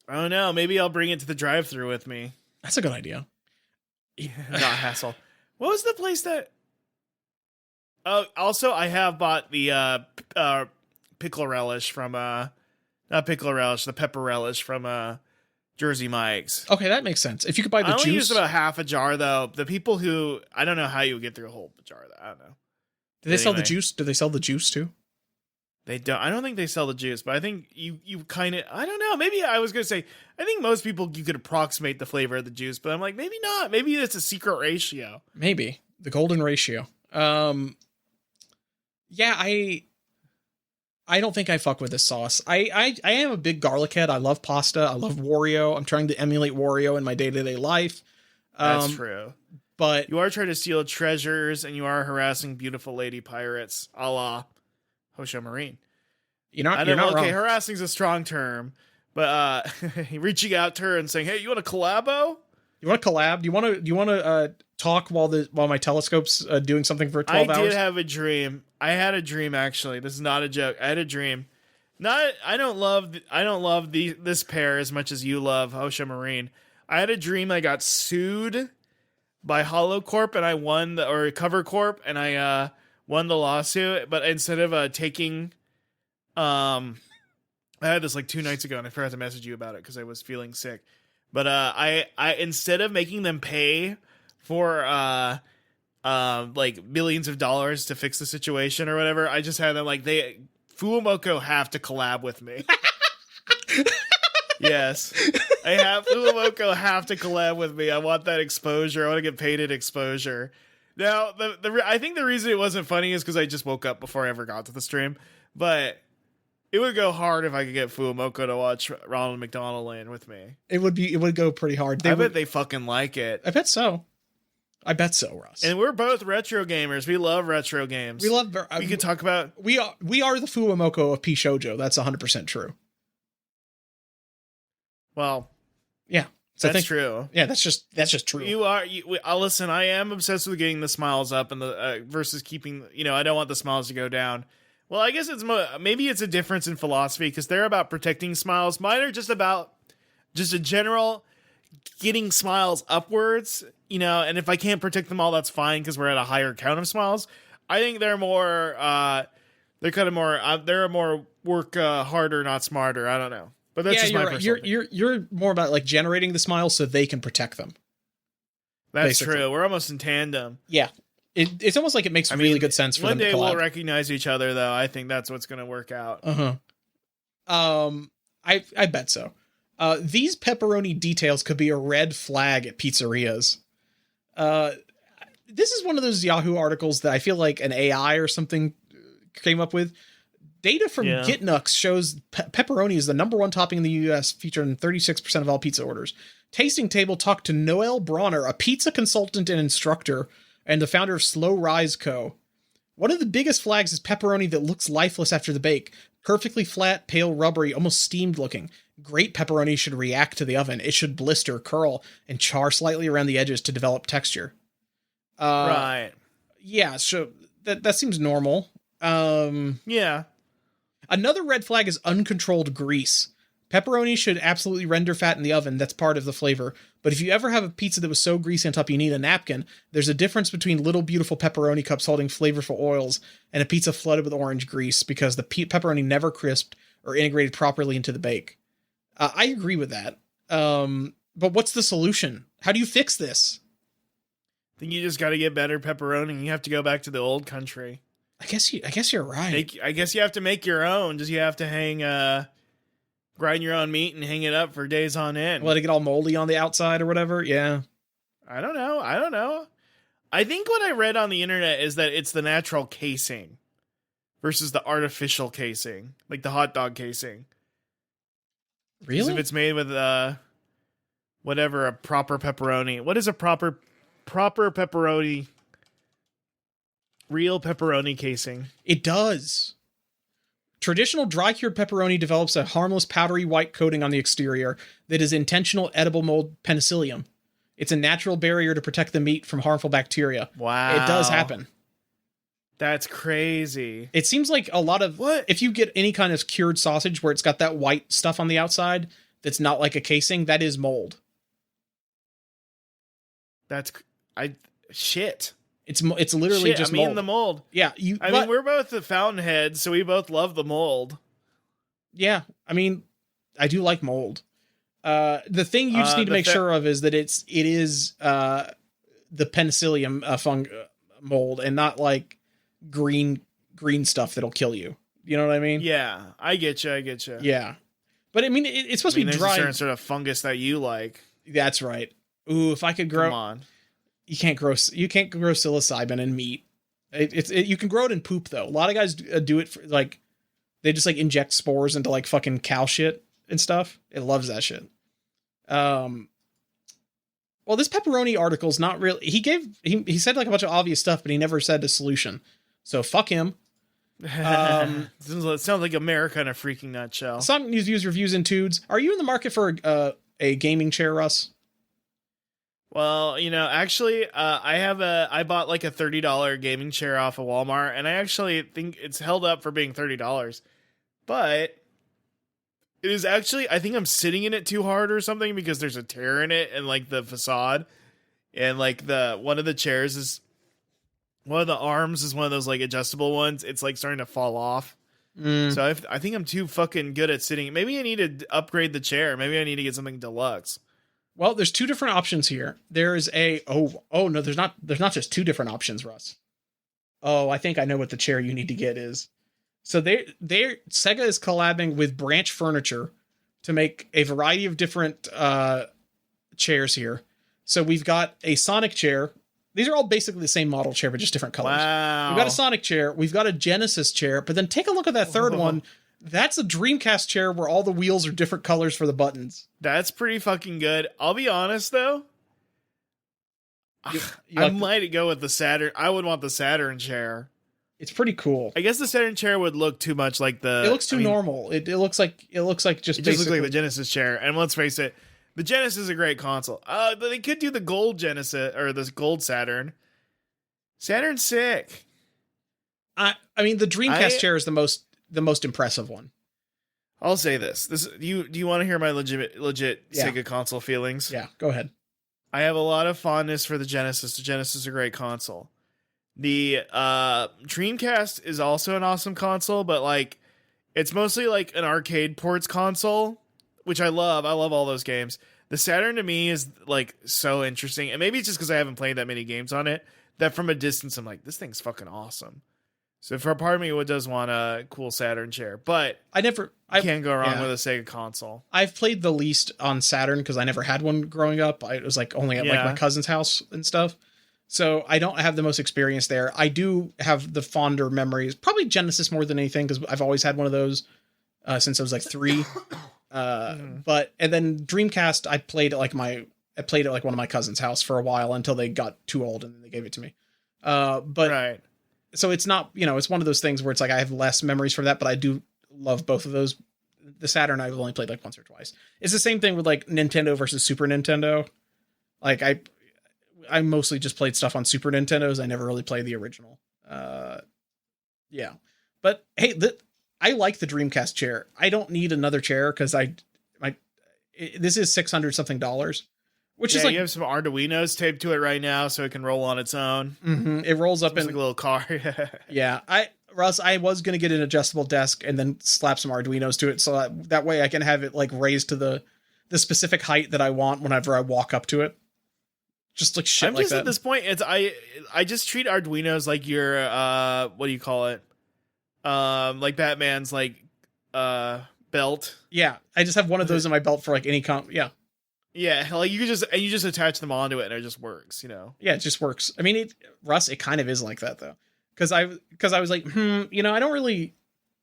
don't know. Maybe I'll bring it to the drive-thru with me. That's a good idea. Not hassle. What was the place that... also, I have bought the pickle relish from not pickle relish, the pepper relish from Jersey Mike's. Okay, that makes sense. If you could buy the juice, I only used about half a jar though. The people who I don't know how you would get through a whole jar of that. I don't know. Do they sell the juice? Do they sell the juice too? They don't. I don't think they sell the juice, but I think you kind of. I don't know. Maybe I was gonna say. I think most people you could approximate the flavor of the juice, but I'm like maybe not. Maybe it's a secret ratio. Maybe the golden ratio. Yeah, I don't think I fuck with this sauce. I am a big garlic head. I love pasta. I love Wario. I'm trying to emulate Wario in my day-to-day life. That's true. But you are trying to steal treasures and you are harassing beautiful lady pirates, a la Hosho Marine. You're not wrong. Harassing is a strong term, but reaching out to her and saying, "Hey, you want a collabo? You want to collab? Do you want to talk while my telescope's doing something for 12 hours?" I did have a dream. I had a dream actually. This is not a joke. I had a dream. I don't love this pair as much as you love Hosho Marine. I had a dream I got sued by HoloCorp and I won or Cover Corp and I won the lawsuit, but instead of taking I had this like 2 nights ago and I forgot to message you about it because I was feeling sick. But I instead of making them pay for like millions of dollars to fix the situation or whatever, I just had them like Fuumoko have to collab with me. Yes. Fuumoko have to collab with me. I want that exposure. I want to get paid at exposure. Now, I think the reason it wasn't funny is because I just woke up before I ever got to the stream. But it would go hard if I could get Fuumoko to watch Ronald McDonald Land with me. It would go pretty hard. Bet they fucking like it. I bet so. Russ. And we're both retro gamers. We love retro games. We love. We could talk about. We are the Fuumoko of P Shoujo. That's 100% true. Well, yeah, that's true. Yeah, that's just true. Listen, I am obsessed with getting the smiles up and the versus keeping. I don't want the smiles to go down. Well, I guess maybe it's a difference in philosophy because they're about protecting smiles. Mine are just about a general getting smiles upwards. And if I can't protect them all, that's fine because we're at a higher count of smiles. I think they're more. They're kind of more. They're more work harder, not smarter. I don't know. But that's just my personal opinion. You're more about like generating the smiles so they can protect them. That's basically true. We're almost in tandem. Yeah. It's almost like it makes really good sense for them to collab. One day we'll recognize each other, though. I think that's what's going to work out. I bet so. These pepperoni details could be a red flag at pizzerias. This is one of those Yahoo articles that I feel like an AI or something came up with. Data from GitNux shows pepperoni is the number one topping in the U.S., featuring 36% of all pizza orders. Tasting Table talked to Noel Bronner, a pizza consultant and instructor, and the founder of Slow Rise Co. One of the biggest flags is pepperoni that looks lifeless after the bake. Perfectly flat, pale, rubbery, almost steamed looking. Great pepperoni should react to the oven. It should blister, curl, and char slightly around the edges to develop texture. Right. Yeah, so that seems normal. Yeah. Another red flag is uncontrolled grease. Pepperoni should absolutely render fat in the oven. That's part of the flavor. But if you ever have a pizza that was so greasy on top you need a napkin, there's a difference between little beautiful pepperoni cups holding flavorful oils and a pizza flooded with orange grease because the pepperoni never crisped or integrated properly into the bake. I agree with that. But what's the solution? How do you fix this? I think you just got to get better pepperoni. You have to go back to the old country. I guess you're right. I guess you have to make your own. Just you have to grind your own meat and hang it up for days on end. Let it get all moldy on the outside or whatever. Yeah. I don't know. I think what I read on the internet is that it's the natural casing versus the artificial casing, like the hot dog casing. Really? If it's made with whatever a proper pepperoni. What is a proper pepperoni? Real pepperoni casing. It does. Traditional dry-cured pepperoni develops a harmless powdery white coating on the exterior that is intentional edible mold penicillium. It's a natural barrier to protect the meat from harmful bacteria. Wow. It does happen. That's crazy. It seems like a lot of... What? If you get any kind of cured sausage where it's got that white stuff on the outside that's not like a casing, that is mold. Shit. It's literally just mold. The mold. Yeah. I mean, we're both the fountainheads, so we both love the mold. Yeah. I mean, I do like mold. The thing you just need to make sure of is that it is the penicillium mold and not like green stuff that'll kill you. You know what I mean? Yeah, I get you. Yeah. But I mean, it's supposed to be dry. There's a certain sort of fungus that you like. That's right. Ooh, if I could grow... Come on. You can't grow psilocybin in meat. You can grow it in poop though. A lot of guys do it for like, they just like inject spores into like fucking cow shit and stuff. It loves that shit. Well, this pepperoni article's not really, he said like a bunch of obvious stuff, but he never said a solution. So fuck him. It sounds like America in a freaking nutshell. Some news, views, reviews, and tudes. Are you in the market for a gaming chair, Russ? Well, actually, I bought like a $30 gaming chair off of Walmart, and I actually think it's held up for being $30. But it is actually, I think I'm sitting in it too hard or something because there's a tear in it and like the facade, and like one of the chairs is, one of the arms is one of those like adjustable ones. It's like starting to fall off. So I think I'm too fucking good at sitting. Maybe I need to upgrade the chair. Maybe I need to get something deluxe. Well, there's two different options here. There is no, there's not just two different options, Russ. Oh, I think I know what the chair you need to get is. So Sega is collabing with Branch Furniture to make a variety of different chairs here. So we've got a Sonic chair. These are all basically the same model chair, but just different colors. Wow. We've got a Sonic chair. We've got a Genesis chair. But then take a look at that third one. That's a Dreamcast chair where all the wheels are different colors for the buttons. That's pretty fucking good. I'll be honest, though. I might go with the Saturn. I would want the Saturn chair. It's pretty cool. I guess the Saturn chair would look too much like the... It looks too normal. It looks like just... It just looks like the Genesis chair. And let's face it, the Genesis is a great console. They could do the gold Genesis, or this gold Saturn. Saturn's sick. I mean, the Dreamcast chair is the most impressive one. I'll say this. Do you want to hear my legit Sega console feelings? Yeah, go ahead. I have a lot of fondness for the Genesis. The Genesis is a great console. The Dreamcast is also an awesome console, but like it's mostly like an arcade ports console, which I love. I love all those games. The Saturn to me is like so interesting, and maybe it's just because I haven't played that many games on it that from a distance I'm like, this thing's fucking awesome. So for a part of me, it does want a cool Saturn chair, but I can't go wrong with a Sega console. I've played the least on Saturn because I never had one growing up. I was like only at like my cousin's house and stuff. So I don't have the most experience there. I do have the fonder memories, probably Genesis more than anything, because I've always had one of those since I was like 3. But and then Dreamcast, I played at like one of my cousin's house for a while until they got too old and then they gave it to me. But so it's not, it's one of those things where it's like I have less memories from that, but I do love both of those. The Saturn I've only played like once or twice. It's the same thing with like Nintendo versus Super Nintendo. Like I mostly just played stuff on Super Nintendos. I never really played the original. Yeah. But hey, I like the Dreamcast chair. I don't need another chair because this is $600 something, which is like, you have some Arduinos taped to it right now so it can roll on its own. Mm-hmm. It rolls up in like a little car. Yeah. Russ, I was going to get an adjustable desk and then slap some Arduinos to it. So that way I can have it like raised to the specific height that I want whenever I walk up to it. Just like shit. I'm like just that. At this point, I just treat Arduinos like your what do you call it? Like Batman's like belt. Yeah, I just have one of those in my belt for like any yeah. Yeah, like you just attach them onto it and it just works, Yeah, it just works. I mean, Russ, it kind of is like that though, because I was like, I don't really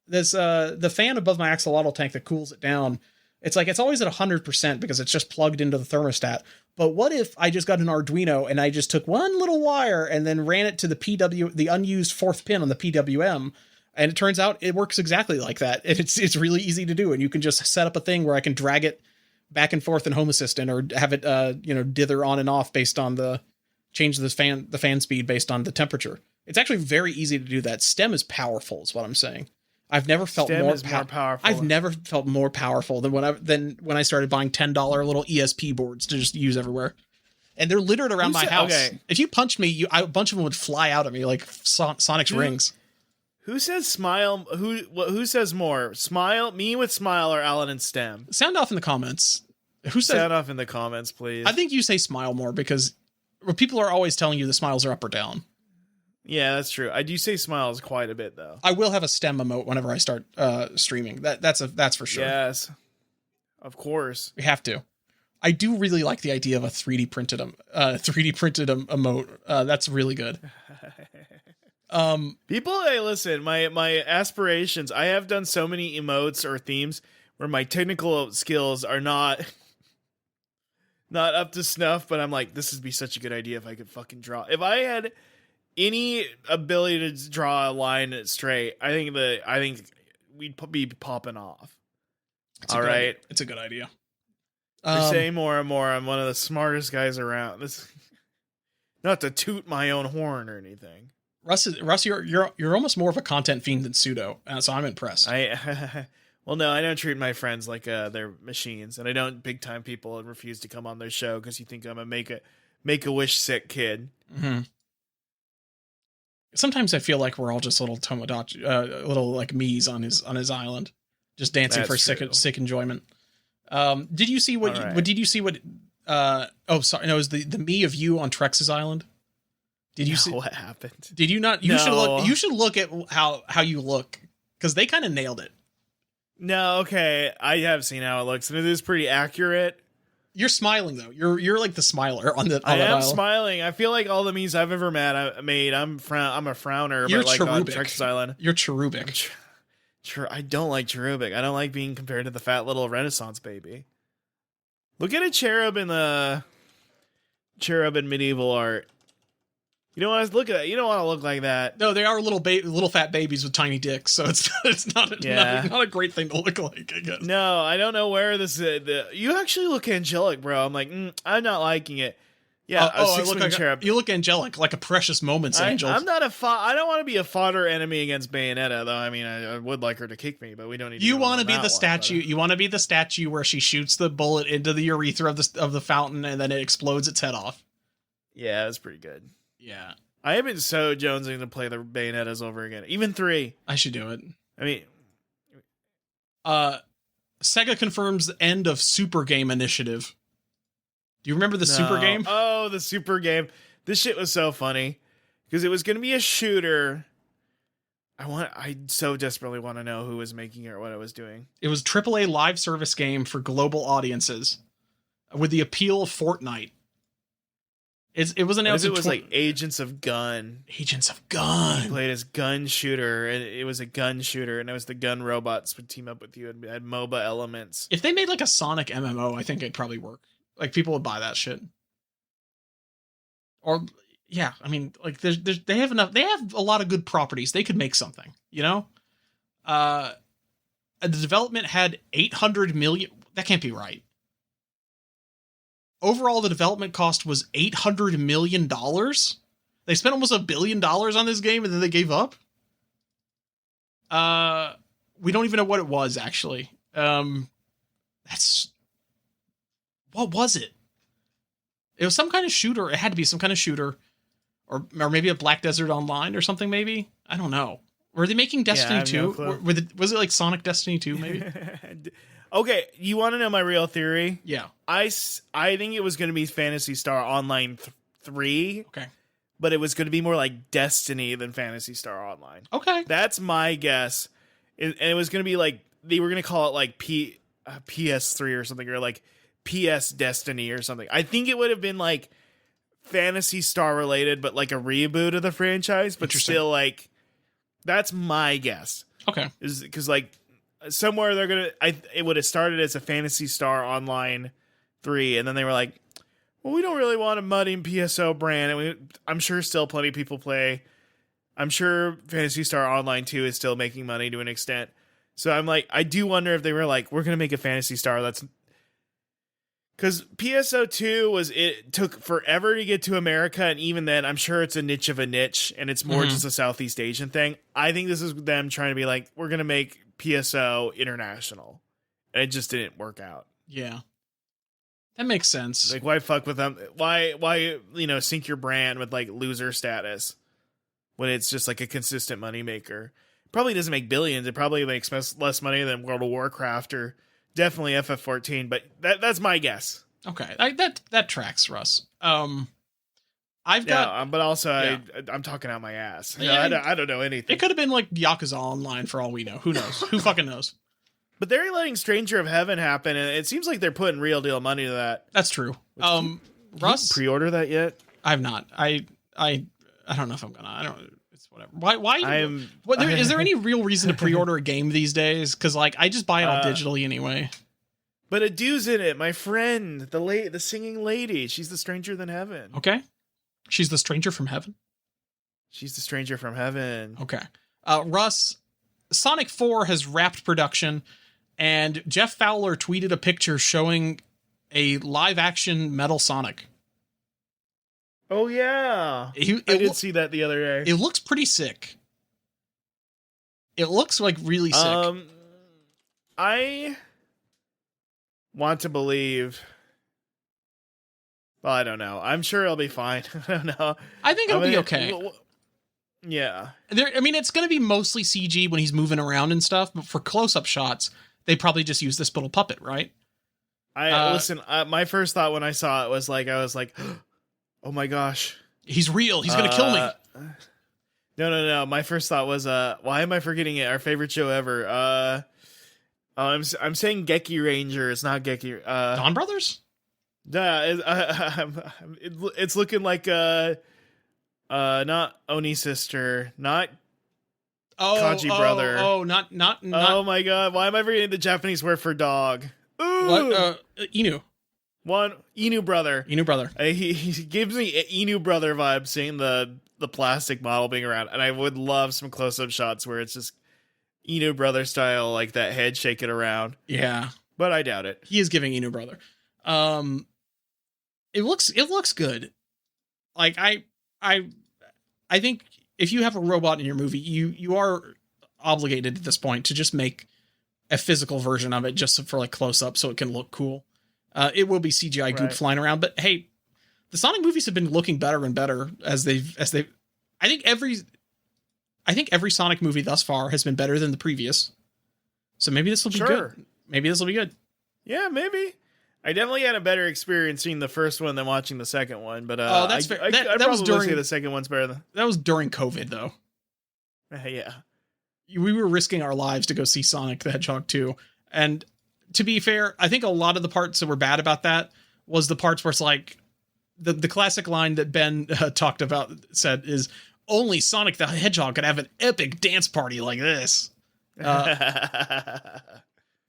this the fan above my axolotl tank that cools it down. It's like it's always at 100% because it's just plugged into the thermostat. But what if I just got an Arduino and I just took one little wire and then ran it to the unused fourth pin on the PWM, and it turns out it works exactly like that. And it's really easy to do, and you can just set up a thing where I can drag it back and forth in Home Assistant or have it dither on and off based on change the fan speed based on the temperature. It's actually very easy to do that. STEM is powerful, is what I'm saying. I've never felt more powerful. I've never felt more powerful than when I started buying $10 little ESP boards to just use everywhere. And they're littered around my house. Okay. If you punched me, a bunch of them would fly out at me like Sonic's rings. Who says smile? Who says more? Smile, me with smile, or Alan and STEM? Sound off in the comments. Sound off in the comments, please. I think you say smile more because people are always telling you the smiles are up or down. Yeah, that's true. I do say smiles quite a bit, though. I will have a STEM emote whenever I start streaming. That's for sure. Yes, of course. We have to. I do really like the idea of a 3D printed emote. That's really good. People, hey, listen. My aspirations. I have done so many emotes or themes where my technical skills are not up to snuff. But I'm like, this would be such a good idea if I could fucking draw. If I had any ability to draw a line straight, I think we'd be popping off. All right, it's a good idea. You're saying more and more. I'm one of the smartest guys around. This, not to toot my own horn or anything. Russ, you're almost more of a content fiend than Pseudo, so I'm impressed. Well, no, I don't treat my friends like they're machines, and I don't big time people and refuse to come on their show because you think I'm a make a wish sick kid. Mm-hmm. Sometimes I feel like we're all just little Tomodachi, little like me's on his island, just dancing for sick enjoyment. Did you see what? Right. Did you see what? Sorry, no, it was the me of you on Trex's island. Did you see what happened? Did you not? You should look. You should look at how you look because they kind of nailed it. No, okay, I have seen how it looks, and it is pretty accurate. You're smiling though. You're like the smiler on the. I am smiling. I feel like all the memes I've ever made, I'm a frowner. You're but like cherubic. On Trex's Island. You're cherubic. I don't like cherubic. I don't like being compared to the fat little Renaissance baby. Look at a cherub in medieval art. You don't want to look at that. You don't want to look like that. No, they are little fat babies with tiny dicks, so it's not a great thing to look like, I guess. No, I don't know where this is. You actually look angelic, bro. I'm like, I'm not liking it. Yeah, you look angelic, like a Precious Moments angel. I'm not I don't want to be a fodder enemy against Bayonetta, though. I mean, I would like her to kick me, but we don't need. You want to be the statue. You want to be the statue where she shoots the bullet into the urethra of the fountain, and then it explodes its head off. Yeah, that's pretty good. Yeah, I have been so jonesing to play the Bayonettas over again. Even 3. I should do it. I mean, Sega confirms the end of Super Game Initiative. Do you remember the Super Game? Oh, the Super Game. This shit was so funny because it was going to be a shooter. I so desperately want to know who was making it or what it was doing. It was AAA live service game for global audiences with the appeal of Fortnite. It was announced. It was like Agents of Gun. Agents of Gun. You played as gun shooter, and it was a gun shooter, and it was the gun robots would team up with you and had MOBA elements. If they made like a Sonic MMO, I think it'd probably work. Like people would buy that shit. Or yeah, I mean, like they have enough. They have a lot of good properties. They could make something, you know. The development had 800 million. That can't be right. Overall, the development cost was $800 million. They spent almost $1 billion on this game, and then they gave up. We don't even know what it was actually. What was it? It was some kind of shooter. It had to be some kind of shooter, or maybe a Black Desert Online or something. Maybe, I don't know. Were they making Destiny 2? No, was it like Sonic Destiny 2? Maybe. Okay, you want to know my real theory? Yeah. I think it was going to be Phantasy Star Online 3. Okay. But it was going to be more like Destiny than Phantasy Star Online. Okay. That's my guess. And it was going to be like, they were going to call it like PS3 or something, or like PS Destiny or something. I think it would have been like Phantasy Star related, but like a reboot of the franchise, but still like, that's my guess. Okay. Is because like somewhere they're going to, it would have started as a Phantasy Star Online 3, and then they were like, well, we don't really want a muddy PSO brand. And I'm sure still plenty of people play. I'm sure Phantasy Star Online 2 is still making money to an extent. So I'm like, I do wonder if they were like, we're going to make a Phantasy Star that's... Because PSO 2 it took forever to get to America, and even then, I'm sure it's a niche of a niche, and it's more just a Southeast Asian thing. I think this is them trying to be like, we're going to make PSO international. And it just didn't work out. Yeah. That makes sense. Like, why fuck with them? Why sink your brand with like loser status when it's just like a consistent moneymaker? Probably doesn't make billions. It probably makes less money than World of Warcraft or definitely FF14. But that's my guess. Okay, that tracks, Russ. But also I'm talking out my ass. Yeah, I don't know anything. It could have been like Yakuza Online for all we know. Who knows? Who fucking knows? But they're letting Stranger of Heaven happen, and it seems like they're putting real deal money to that. That's true. Russ, you pre-order that yet? I have not. I don't know if I'm gonna. I don't. It's whatever. Why? Is there any real reason to pre-order a game these days? Because like I just buy it all digitally anyway. But Adu's in it. My friend, the singing lady. She's the Stranger than Heaven. Okay. She's the Stranger from Heaven. She's the Stranger from Heaven. Okay. Russ, Sonic 4 has wrapped production. And Jeff Fowler tweeted a picture showing a live-action Metal Sonic. Oh, yeah. I did see that the other day. It looks pretty sick. It looks, like, really sick. I want to believe... Well, I don't know. I'm sure it'll be fine. I don't know. I think it'll be okay. Yeah. It's going to be mostly CG when he's moving around and stuff, but for close-up shots... They probably just use this little puppet, right? My first thought when I saw it was like, I was like, oh my gosh. He's real. He's going to kill me. No. My first thought was, why am I forgetting it? Our favorite show ever. I'm saying Geki Ranger. It's not Geki. Dawn Brothers? It's looking like, not Oni Sister, not Kaji brother. Not. Oh my god! Why am I forgetting the Japanese word for dog? Ooh. What? Inu. Inu brother. Inu brother. He gives me Inu brother vibes seeing the plastic model being around, and I would love some close up shots where it's just Inu brother style, like that head shaking around. Yeah, but I doubt it. He is giving Inu brother. It looks good. Like I think. If you have a robot in your movie, you are obligated at this point to just make a physical version of it just for like close up so it can look cool. It will be CGI goop flying around, but hey, the Sonic movies have been looking better and better as they've I think every Sonic movie thus far has been better than the previous. So maybe this will be good. Maybe this will be good. Yeah, maybe. I definitely had a better experience seeing the first one than watching the second one, but that's fair. That probably was during, say the second one's better. That was during COVID, though. Yeah. We were risking our lives to go see Sonic the Hedgehog 2, and to be fair, I think a lot of the parts that were bad about that was the parts where it's like, the classic line that Ben said is, only Sonic the Hedgehog could have an epic dance party like this.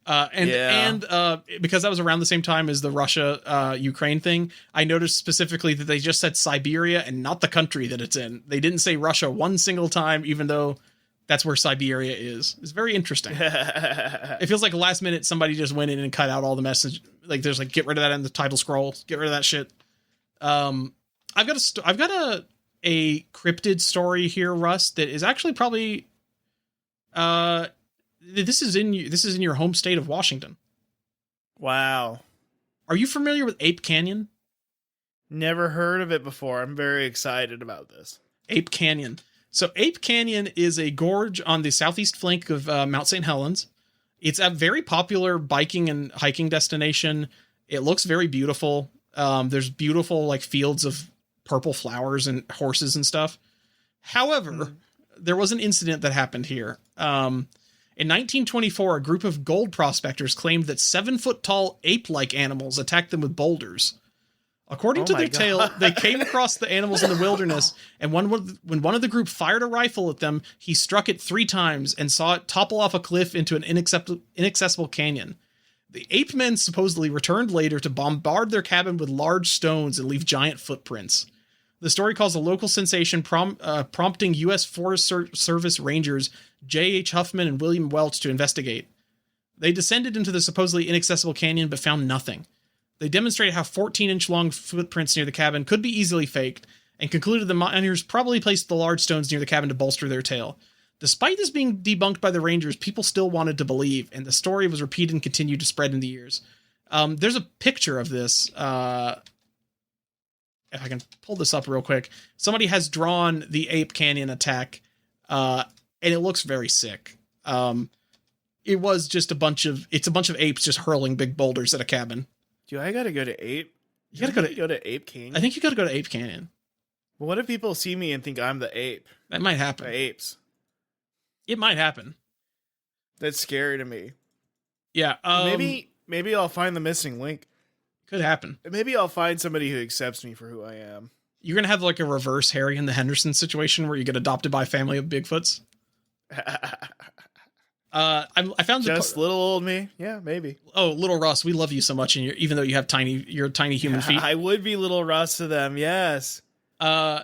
Because that was around the same time as the Russia Ukraine thing, I noticed specifically that they just said Siberia and not the country that it's in. They didn't say Russia one single time, even though that's where Siberia is. It's very interesting. It feels like last minute somebody just went in and cut out all the message. Like there's like, get rid of that in the title scroll. Get rid of that shit. I've got a cryptid story here, Russ, that is actually probably this is in your home state of Washington. Wow. Are you familiar with Ape Canyon? Never heard of it before. I'm very excited about this. Ape Canyon. So Ape Canyon is a gorge on the southeast flank of Mount St. Helens. It's a very popular biking and hiking destination. It looks very beautiful. There's beautiful like fields of purple flowers and horses and stuff. However, there was an incident that happened here. In 1924, a group of gold prospectors claimed that 7-foot-tall ape-like animals attacked them with boulders. According to their tale, they came across the animals in the wilderness, and when one of the group fired a rifle at them, he struck it 3 times and saw it topple off a cliff into an inaccessible canyon. The ape men supposedly returned later to bombard their cabin with large stones and leave giant footprints. The story caused a local sensation, prompting U.S. Forest Service Rangers J.H. Huffman and William Welch to investigate. They descended into the supposedly inaccessible canyon but found nothing. They demonstrated how 14-inch long footprints near the cabin could be easily faked, and concluded the miners probably placed the large stones near the cabin to bolster their tale. Despite this being debunked by the Rangers, people still wanted to believe, and the story was repeated and continued to spread in the years. There's a picture of this. If I can pull this up real quick. Somebody has drawn the Ape Canyon attack, and it looks very sick. It was just a bunch of apes just hurling big boulders at a cabin. Dude, I gotta go to Ape. You gotta go to Ape Canyon. I think you gotta go to Ape Canyon. Well, what if people see me and think I'm the ape? That might happen. The apes. It might happen. That's scary to me. Yeah. Maybe I'll find the missing link. Could happen. Maybe I'll find somebody who accepts me for who I am. You're gonna have like a reverse Harry and the Henderson situation where you get adopted by a family of Bigfoots. I found just little old me. Yeah, maybe. Oh, little Russ, we love you so much, and even though you have tiny human feet, I would be little Russ to them. Yes. Yeah.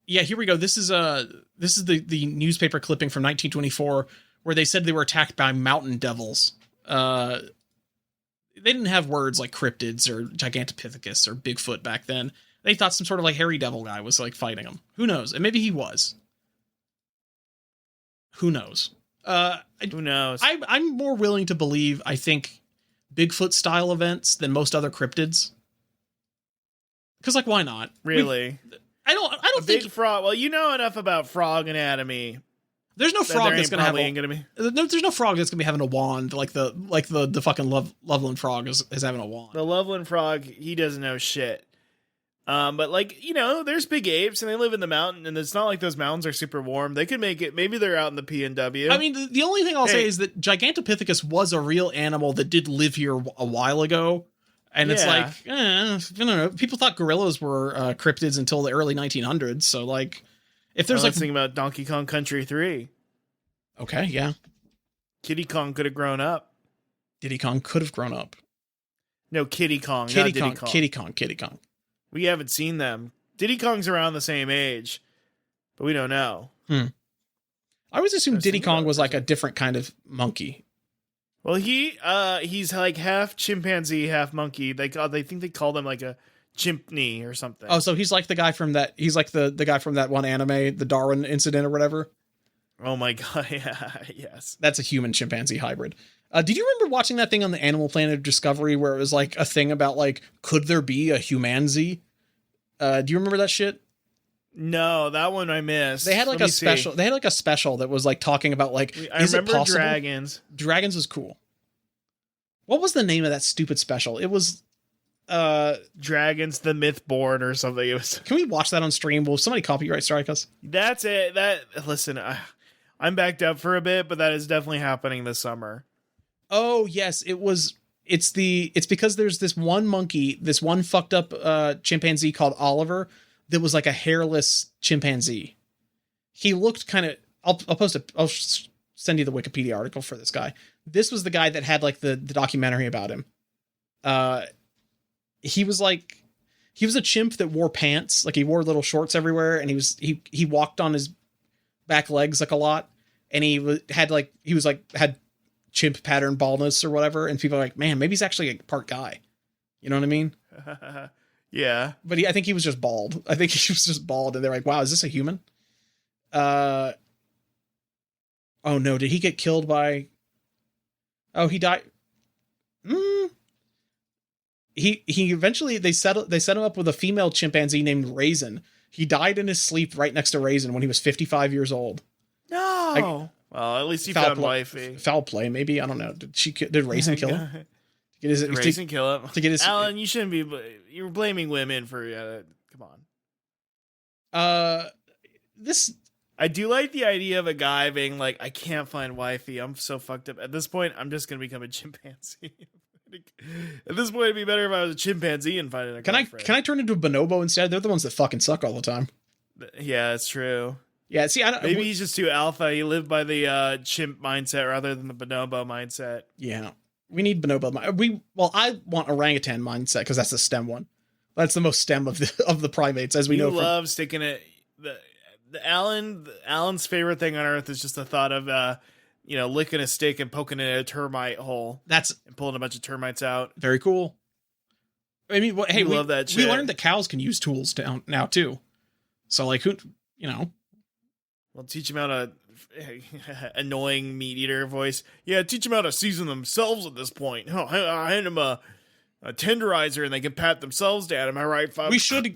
Here we go. This is the newspaper clipping from 1924 where they said they were attacked by mountain devils. They didn't have words like cryptids or Gigantopithecus or Bigfoot back then. They thought some sort of like hairy devil guy was like fighting them. Who knows? And maybe he was. Who knows? Who knows? I'm more willing to believe, I think, Bigfoot style events than most other cryptids. Because, like, why not? Really? I don't think big frog. Well, you know enough about frog anatomy. There's no frog that's gonna have. There's no frog that's gonna be having a wand like the fucking Loveland frog is having a wand. The Loveland frog, he doesn't know shit. But like, there's big apes and they live in the mountain, and it's not like those mountains are super warm. They could make it. Maybe they're out in the PNW. I mean, the only thing I'll say is that Gigantopithecus was a real animal that did live here a while ago. And it's like, I don't know. People thought gorillas were cryptids until the early 1900s. So like, if there's let's think about Donkey Kong Country 3. Okay, yeah. Kiddy Kong could have grown up. Diddy Kong could have grown up. No, Kiddy Kong. Kiddy Kong. We haven't seen them. Diddy Kong's around the same age, but we don't know. I always assumed Diddy Kong was like a different kind of monkey. Well, he's like half chimpanzee, half monkey. They think they call them like a chimpney or something. Oh, so he's like the guy from that. He's like the guy from that one anime, the Darwin incident or whatever. Oh my god! Yeah, yes. That's a human chimpanzee hybrid. Did you remember watching that thing on the Animal Planet Discovery where it was like a thing about like, could there be a humanzee? Do you remember that shit? No, that one I missed. They had like a special. They had like a special that was like talking about like. I remember dragons. Dragons was cool. What was the name of that stupid special? It was Dragons, the Myth Born or something. It was. Can we watch that on stream? Will somebody copyright strike us? That's it. Listen, I'm backed up for a bit, but that is definitely happening this summer. Oh yes, it was. It's because there's this one monkey, this one fucked up chimpanzee called Oliver that was like a hairless chimpanzee. He looked kind of. I'll post send you the Wikipedia article for this guy. This was the guy that had like the documentary about him. He was a chimp that wore pants, like he wore little shorts everywhere, and he walked on his back legs like a lot, and had chimp pattern baldness or whatever, and people are like, man, maybe he's actually a part guy. You know what I mean? Yeah. But I think he was just bald. I think he was just bald, and they're like, wow, is this a human? Oh no, did he get killed by... Oh, he died... He eventually, they set him up with a female chimpanzee named Raisin. He died in his sleep right next to Raisin when he was 55 years old. No! Well, at least he found wifey. Foul play, maybe? I don't know. Did Raisin kill him? Did Raisin kill him? To get his... Alan, you shouldn't be... You're blaming women for... come on. I do like the idea of a guy being like, I can't find wifey. I'm so fucked up. At this point, I'm just going to become a chimpanzee. At this point, it'd be better if I was a chimpanzee and finding a girlfriend. Can I turn into a bonobo instead? They're the ones that fucking suck all the time. Yeah, it's true. Yeah, see, maybe he's just too alpha. He lived by the chimp mindset rather than the bonobo mindset. Yeah, we need bonobo. I want orangutan mindset because that's the STEM one. That's the most STEM of the primates, as we know. Love sticking it. Alan's favorite thing on Earth is just the thought of licking a stick and poking it in a termite hole. And pulling a bunch of termites out. Very cool. I mean, we love that shit. We learned that cows can use tools now too. So like, Well, teach them how to annoying meat eater voice. Yeah, teach them how to season themselves at this point. I hand them a tenderizer and they can pat themselves down. Am I right, Bob? We should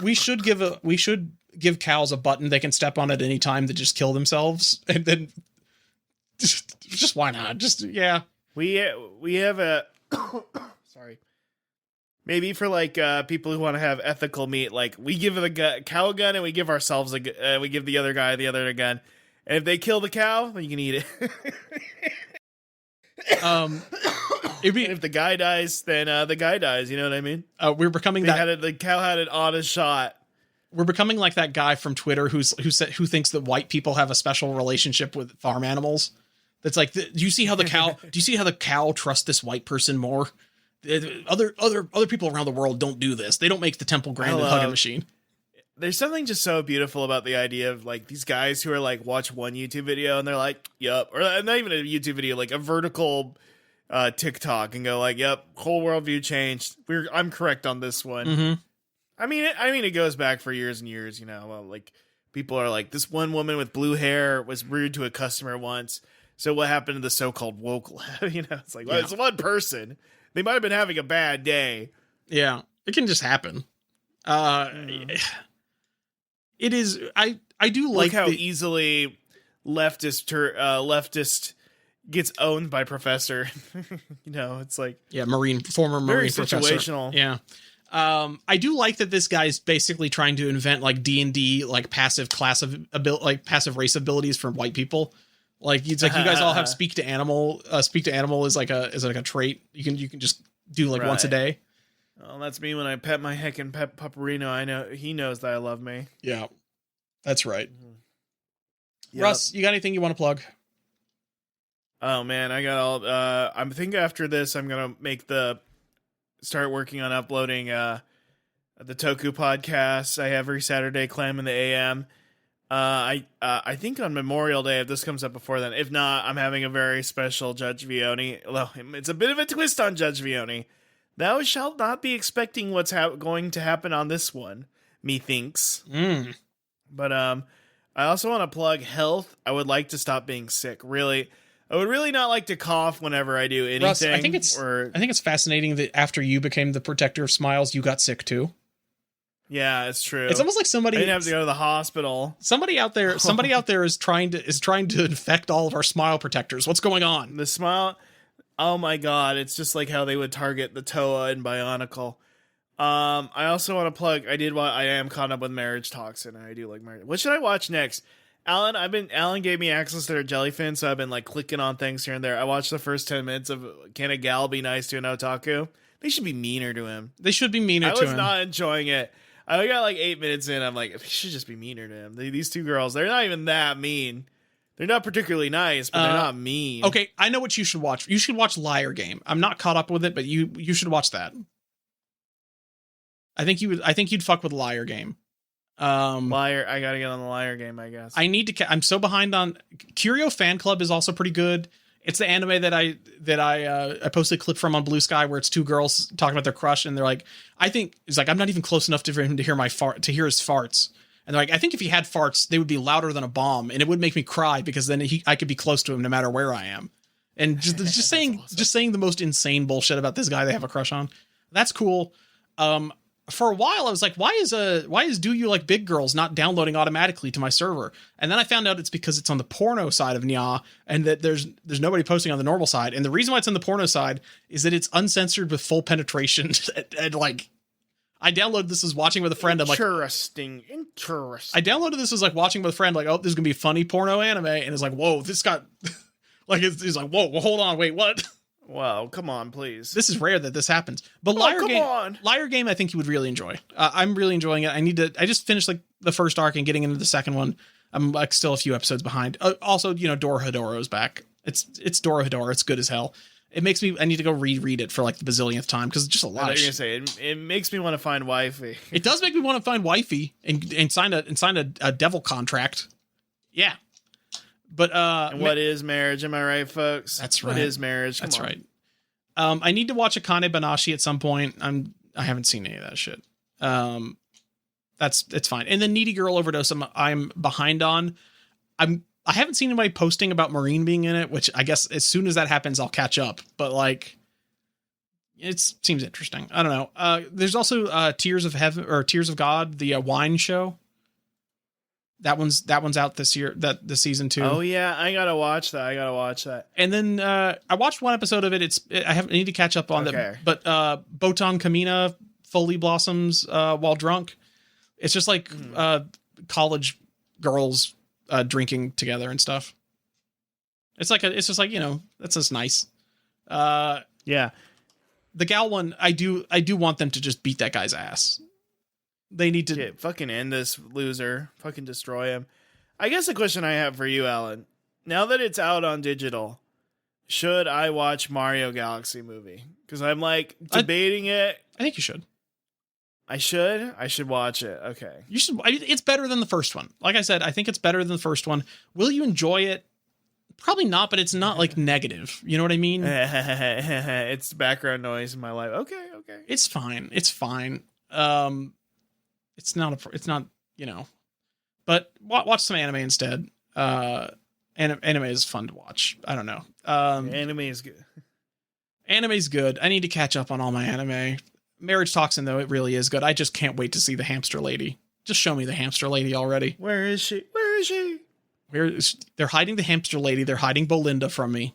give cows a button they can step on at any time to just kill themselves, and then just why not? We have a sorry. Maybe for like people who want to have ethical meat, like we give the cow a gun and we give ourselves we give the other guy the other gun, and if they kill the cow, then you can eat it. If the guy dies, then the guy dies. You know what I mean? We're becoming the cow had an honest shot. We're becoming like that guy from Twitter who thinks that white people have a special relationship with farm animals. That's like, do you see how the cow trusts this white person more? Other people around the world don't do this. They don't make the Temple Grandin hugging machine. There's something just so beautiful about the idea of like these guys who are like watch one YouTube video and they're like, yep, or not even a YouTube video, like a vertical TikTok and go like, yep, whole worldview changed. I'm correct on this one. Mm-hmm. I mean, it goes back for years and years. Like people are like, this one woman with blue hair was rude to a customer once. So what happened to the so-called woke lab? It's like, well, it's one person. They might have been having a bad day. Yeah, it can just happen. It is. I do like how easily leftist gets owned by Professor. It's like former Marine professor. Situational. Yeah. I do like that this guy's basically trying to invent like D&D like passive passive race abilities for white people. Like it's like you guys all have speak to animal. Speak to animal is like a trait you can just do like once a day. Well, that's me when I pet my heckin' pet Pupperino. I know he knows that I love me. Yeah, that's right. Mm-hmm. Yep. Russ, you got anything you want to plug? Oh man, I got all. I'm thinking after this, I'm gonna start working on uploading the Toku podcast I have every Saturday, Clam in the AM. I think on Memorial Day, if this comes up before then. If not, I'm having a very special Judge Vioni. Although it's a bit of a twist on Judge Vioni. Thou shalt not be expecting what's going to happen on this one, methinks. But I also want to plug health. I would like to stop being sick. Really, I would really not like to cough whenever I do anything. Russ, I think it's fascinating that after you became the protector of smiles, you got sick too. Yeah, it's true. It's almost like I didn't have to go to the hospital. Somebody out there is trying to infect all of our smile protectors. What's going on? The smile. Oh my god, it's just like how they would target the Toa and Bionicle. I also want to plug. I am caught up with Marriage Toxin. And I do like Marriage. What should I watch next? Alan gave me access to their Jellyfin, so I've been like clicking on things here and there. I watched the first 10 minutes of Can a Gal Be Nice to an Otaku? They should be meaner to him. They should be meaner to him. I was not enjoying it. I got like 8 minutes in. I'm like, they should just be meaner to him. These two girls, they're not even that mean. They're not particularly nice, but they're not mean. Okay, I know what you should watch. You should watch Liar Game. I'm not caught up with it, but you should watch that. I think you'd fuck with Liar Game. Liar, I gotta get on the Liar Game, I guess. I'm so behind on Curio Fan Club is also pretty good. It's the anime that I posted a clip from on Blue Sky where it's two girls talking about their crush, and they're like, I'm not even close enough for him to hear to hear his farts. And they're like, I think if he had farts, they would be louder than a bomb, and it would make me cry because then I could be close to him no matter where I am. And just saying awesome. Just saying the most insane bullshit about this guy they have a crush on. That's cool. For a while I was like, why is Do You Like Big Girls not downloading automatically to my server? And then I found out it's because it's on the porno side of Nya, and that there's nobody posting on the normal side. And the reason why it's on the porno side is that it's uncensored with full penetration. and like, I downloaded this as watching with a friend. I'm like, interesting. I downloaded this as like watching with a friend, like, oh, this is gonna be a funny porno anime, and it's like, whoa, this got like, it's like, whoa, well, hold on, wait, what? Wow, come on, please. This is rare that this happens. But Liar Game, I think you would really enjoy. I'm really enjoying it. I just finished like the first arc and getting into the second one. I'm like still a few episodes behind. Also, Dorohedoro's back. It's Dorohedoro. It's good as hell. It makes me, I need to go reread it for like the bazillionth time because it's just a lot of shit. You're gonna say it makes me want to find wifey. It does make me want to find wifey and sign a devil contract. Yeah. But and what is marriage? Am I right, folks? That's right. What is marriage? That's right. I need to watch Akane Banashi at some point. I haven't seen any of that shit. It's fine. And then Needy Girl Overdose, I'm behind on. I haven't seen anybody posting about Marine being in it, which I guess as soon as that happens, I'll catch up. But like, it seems interesting. I don't know. There's also Tears of Heaven or Tears of God, the wine show. That one's out this year. The season 2. Oh yeah, I gotta watch that. And then I watched one episode of it. I need to catch up on that. But Botan Kamina fully blossoms while drunk. It's just like college girls drinking together and stuff. It's just like that's just nice. Yeah, the gal one, I do want them to just beat that guy's ass. They need to fucking end this loser. Fucking destroy him. I guess the question I have for you, Alan, now that it's out on digital, should I watch Mario Galaxy movie? Because I'm like debating it. I think you should. I should watch it. Okay. You should. It's better than the first one. Like I said, I think it's better than the first one. Will you enjoy it? Probably not, but it's not like negative. You know what I mean? It's background noise in my life. Okay. It's fine. It's not, but watch some anime instead. Anime is fun to watch. I don't know. Anime is good. Anime's good. I need to catch up on all my anime. Marriage Toxin, though, it really is good. I just can't wait to see the hamster lady. Just show me the hamster lady already. Where is she? They're hiding the hamster lady. They're hiding Bolinda from me.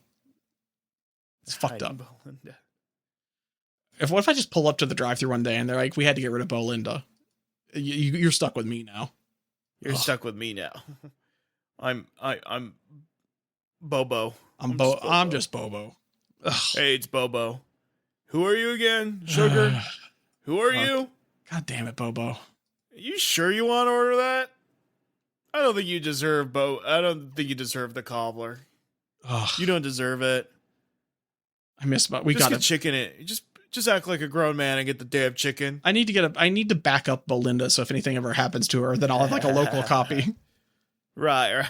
It's fucked up. Bolinda. What if I just pull up to the drive-thru one day and they're like, we had to get rid of Bolinda. You're stuck with me now. You're stuck with me now. I'm Bobo. I'm just Bobo. Ugh. Hey, it's Bobo. Who are you again? Sugar? Who are you? God damn it, Bobo. You sure you want to order that? I don't think you deserve I don't think you deserve the cobbler. Ugh. You don't deserve it. I miss we just got get chicken it. Just act like a grown man and get the damn chicken. I need to back up Bolinda, so if anything ever happens to her, then I'll have like a local copy. Right.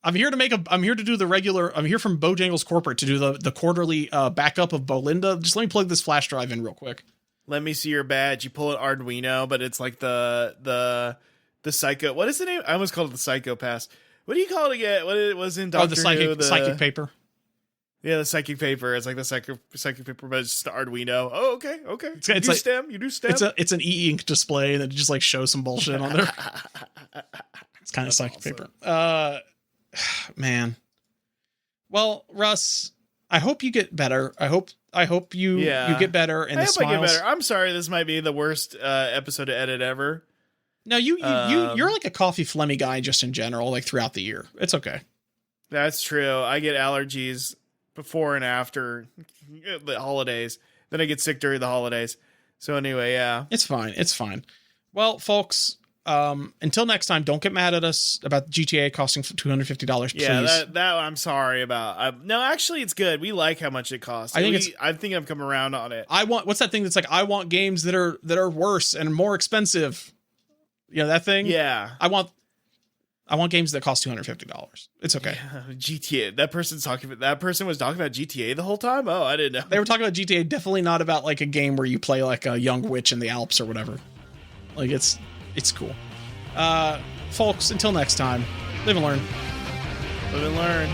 I'm here to do the regular. I'm here from Bojangles Corporate to do the quarterly backup of Bolinda. Just let me plug this flash drive in real quick. Let me see your badge. You pull an Arduino, but it's like the psycho. What is the name? I almost called it the Psychopass. What do you call it again? What it was in Doctor Who? The psychic paper. Yeah, the psychic paper. It's like the psychic paper, but it's just the Arduino. Oh, okay. You do STEM. It's an e-ink display that just like shows some bullshit on there. It's kind of psychic paper. Man. Well, Russ, I hope you get better. I hope you get better. And I hope I get better. I'm sorry, this might be the worst episode to edit ever. No, you're like a coffee phlegmy guy just in general, like throughout the year. It's okay. That's true. I get allergies before and after the holidays. Then I get sick during the holidays. So anyway, yeah. It's fine. Well, folks, Until next time, don't get mad at us about GTA costing $250. Please. Yeah, that I'm sorry about. No, actually, it's good. We like how much it costs. I think I've come around on it. What's that thing that's like? I want games that are worse and more expensive. You know that thing? Yeah. I want games that cost $250. It's okay. Yeah, GTA. That person was talking about GTA the whole time. Oh, I didn't know. They were talking about GTA. Definitely not about like a game where you play like a young witch in the Alps or whatever. Like it's cool. Folks, until next time, live and learn. Live and learn.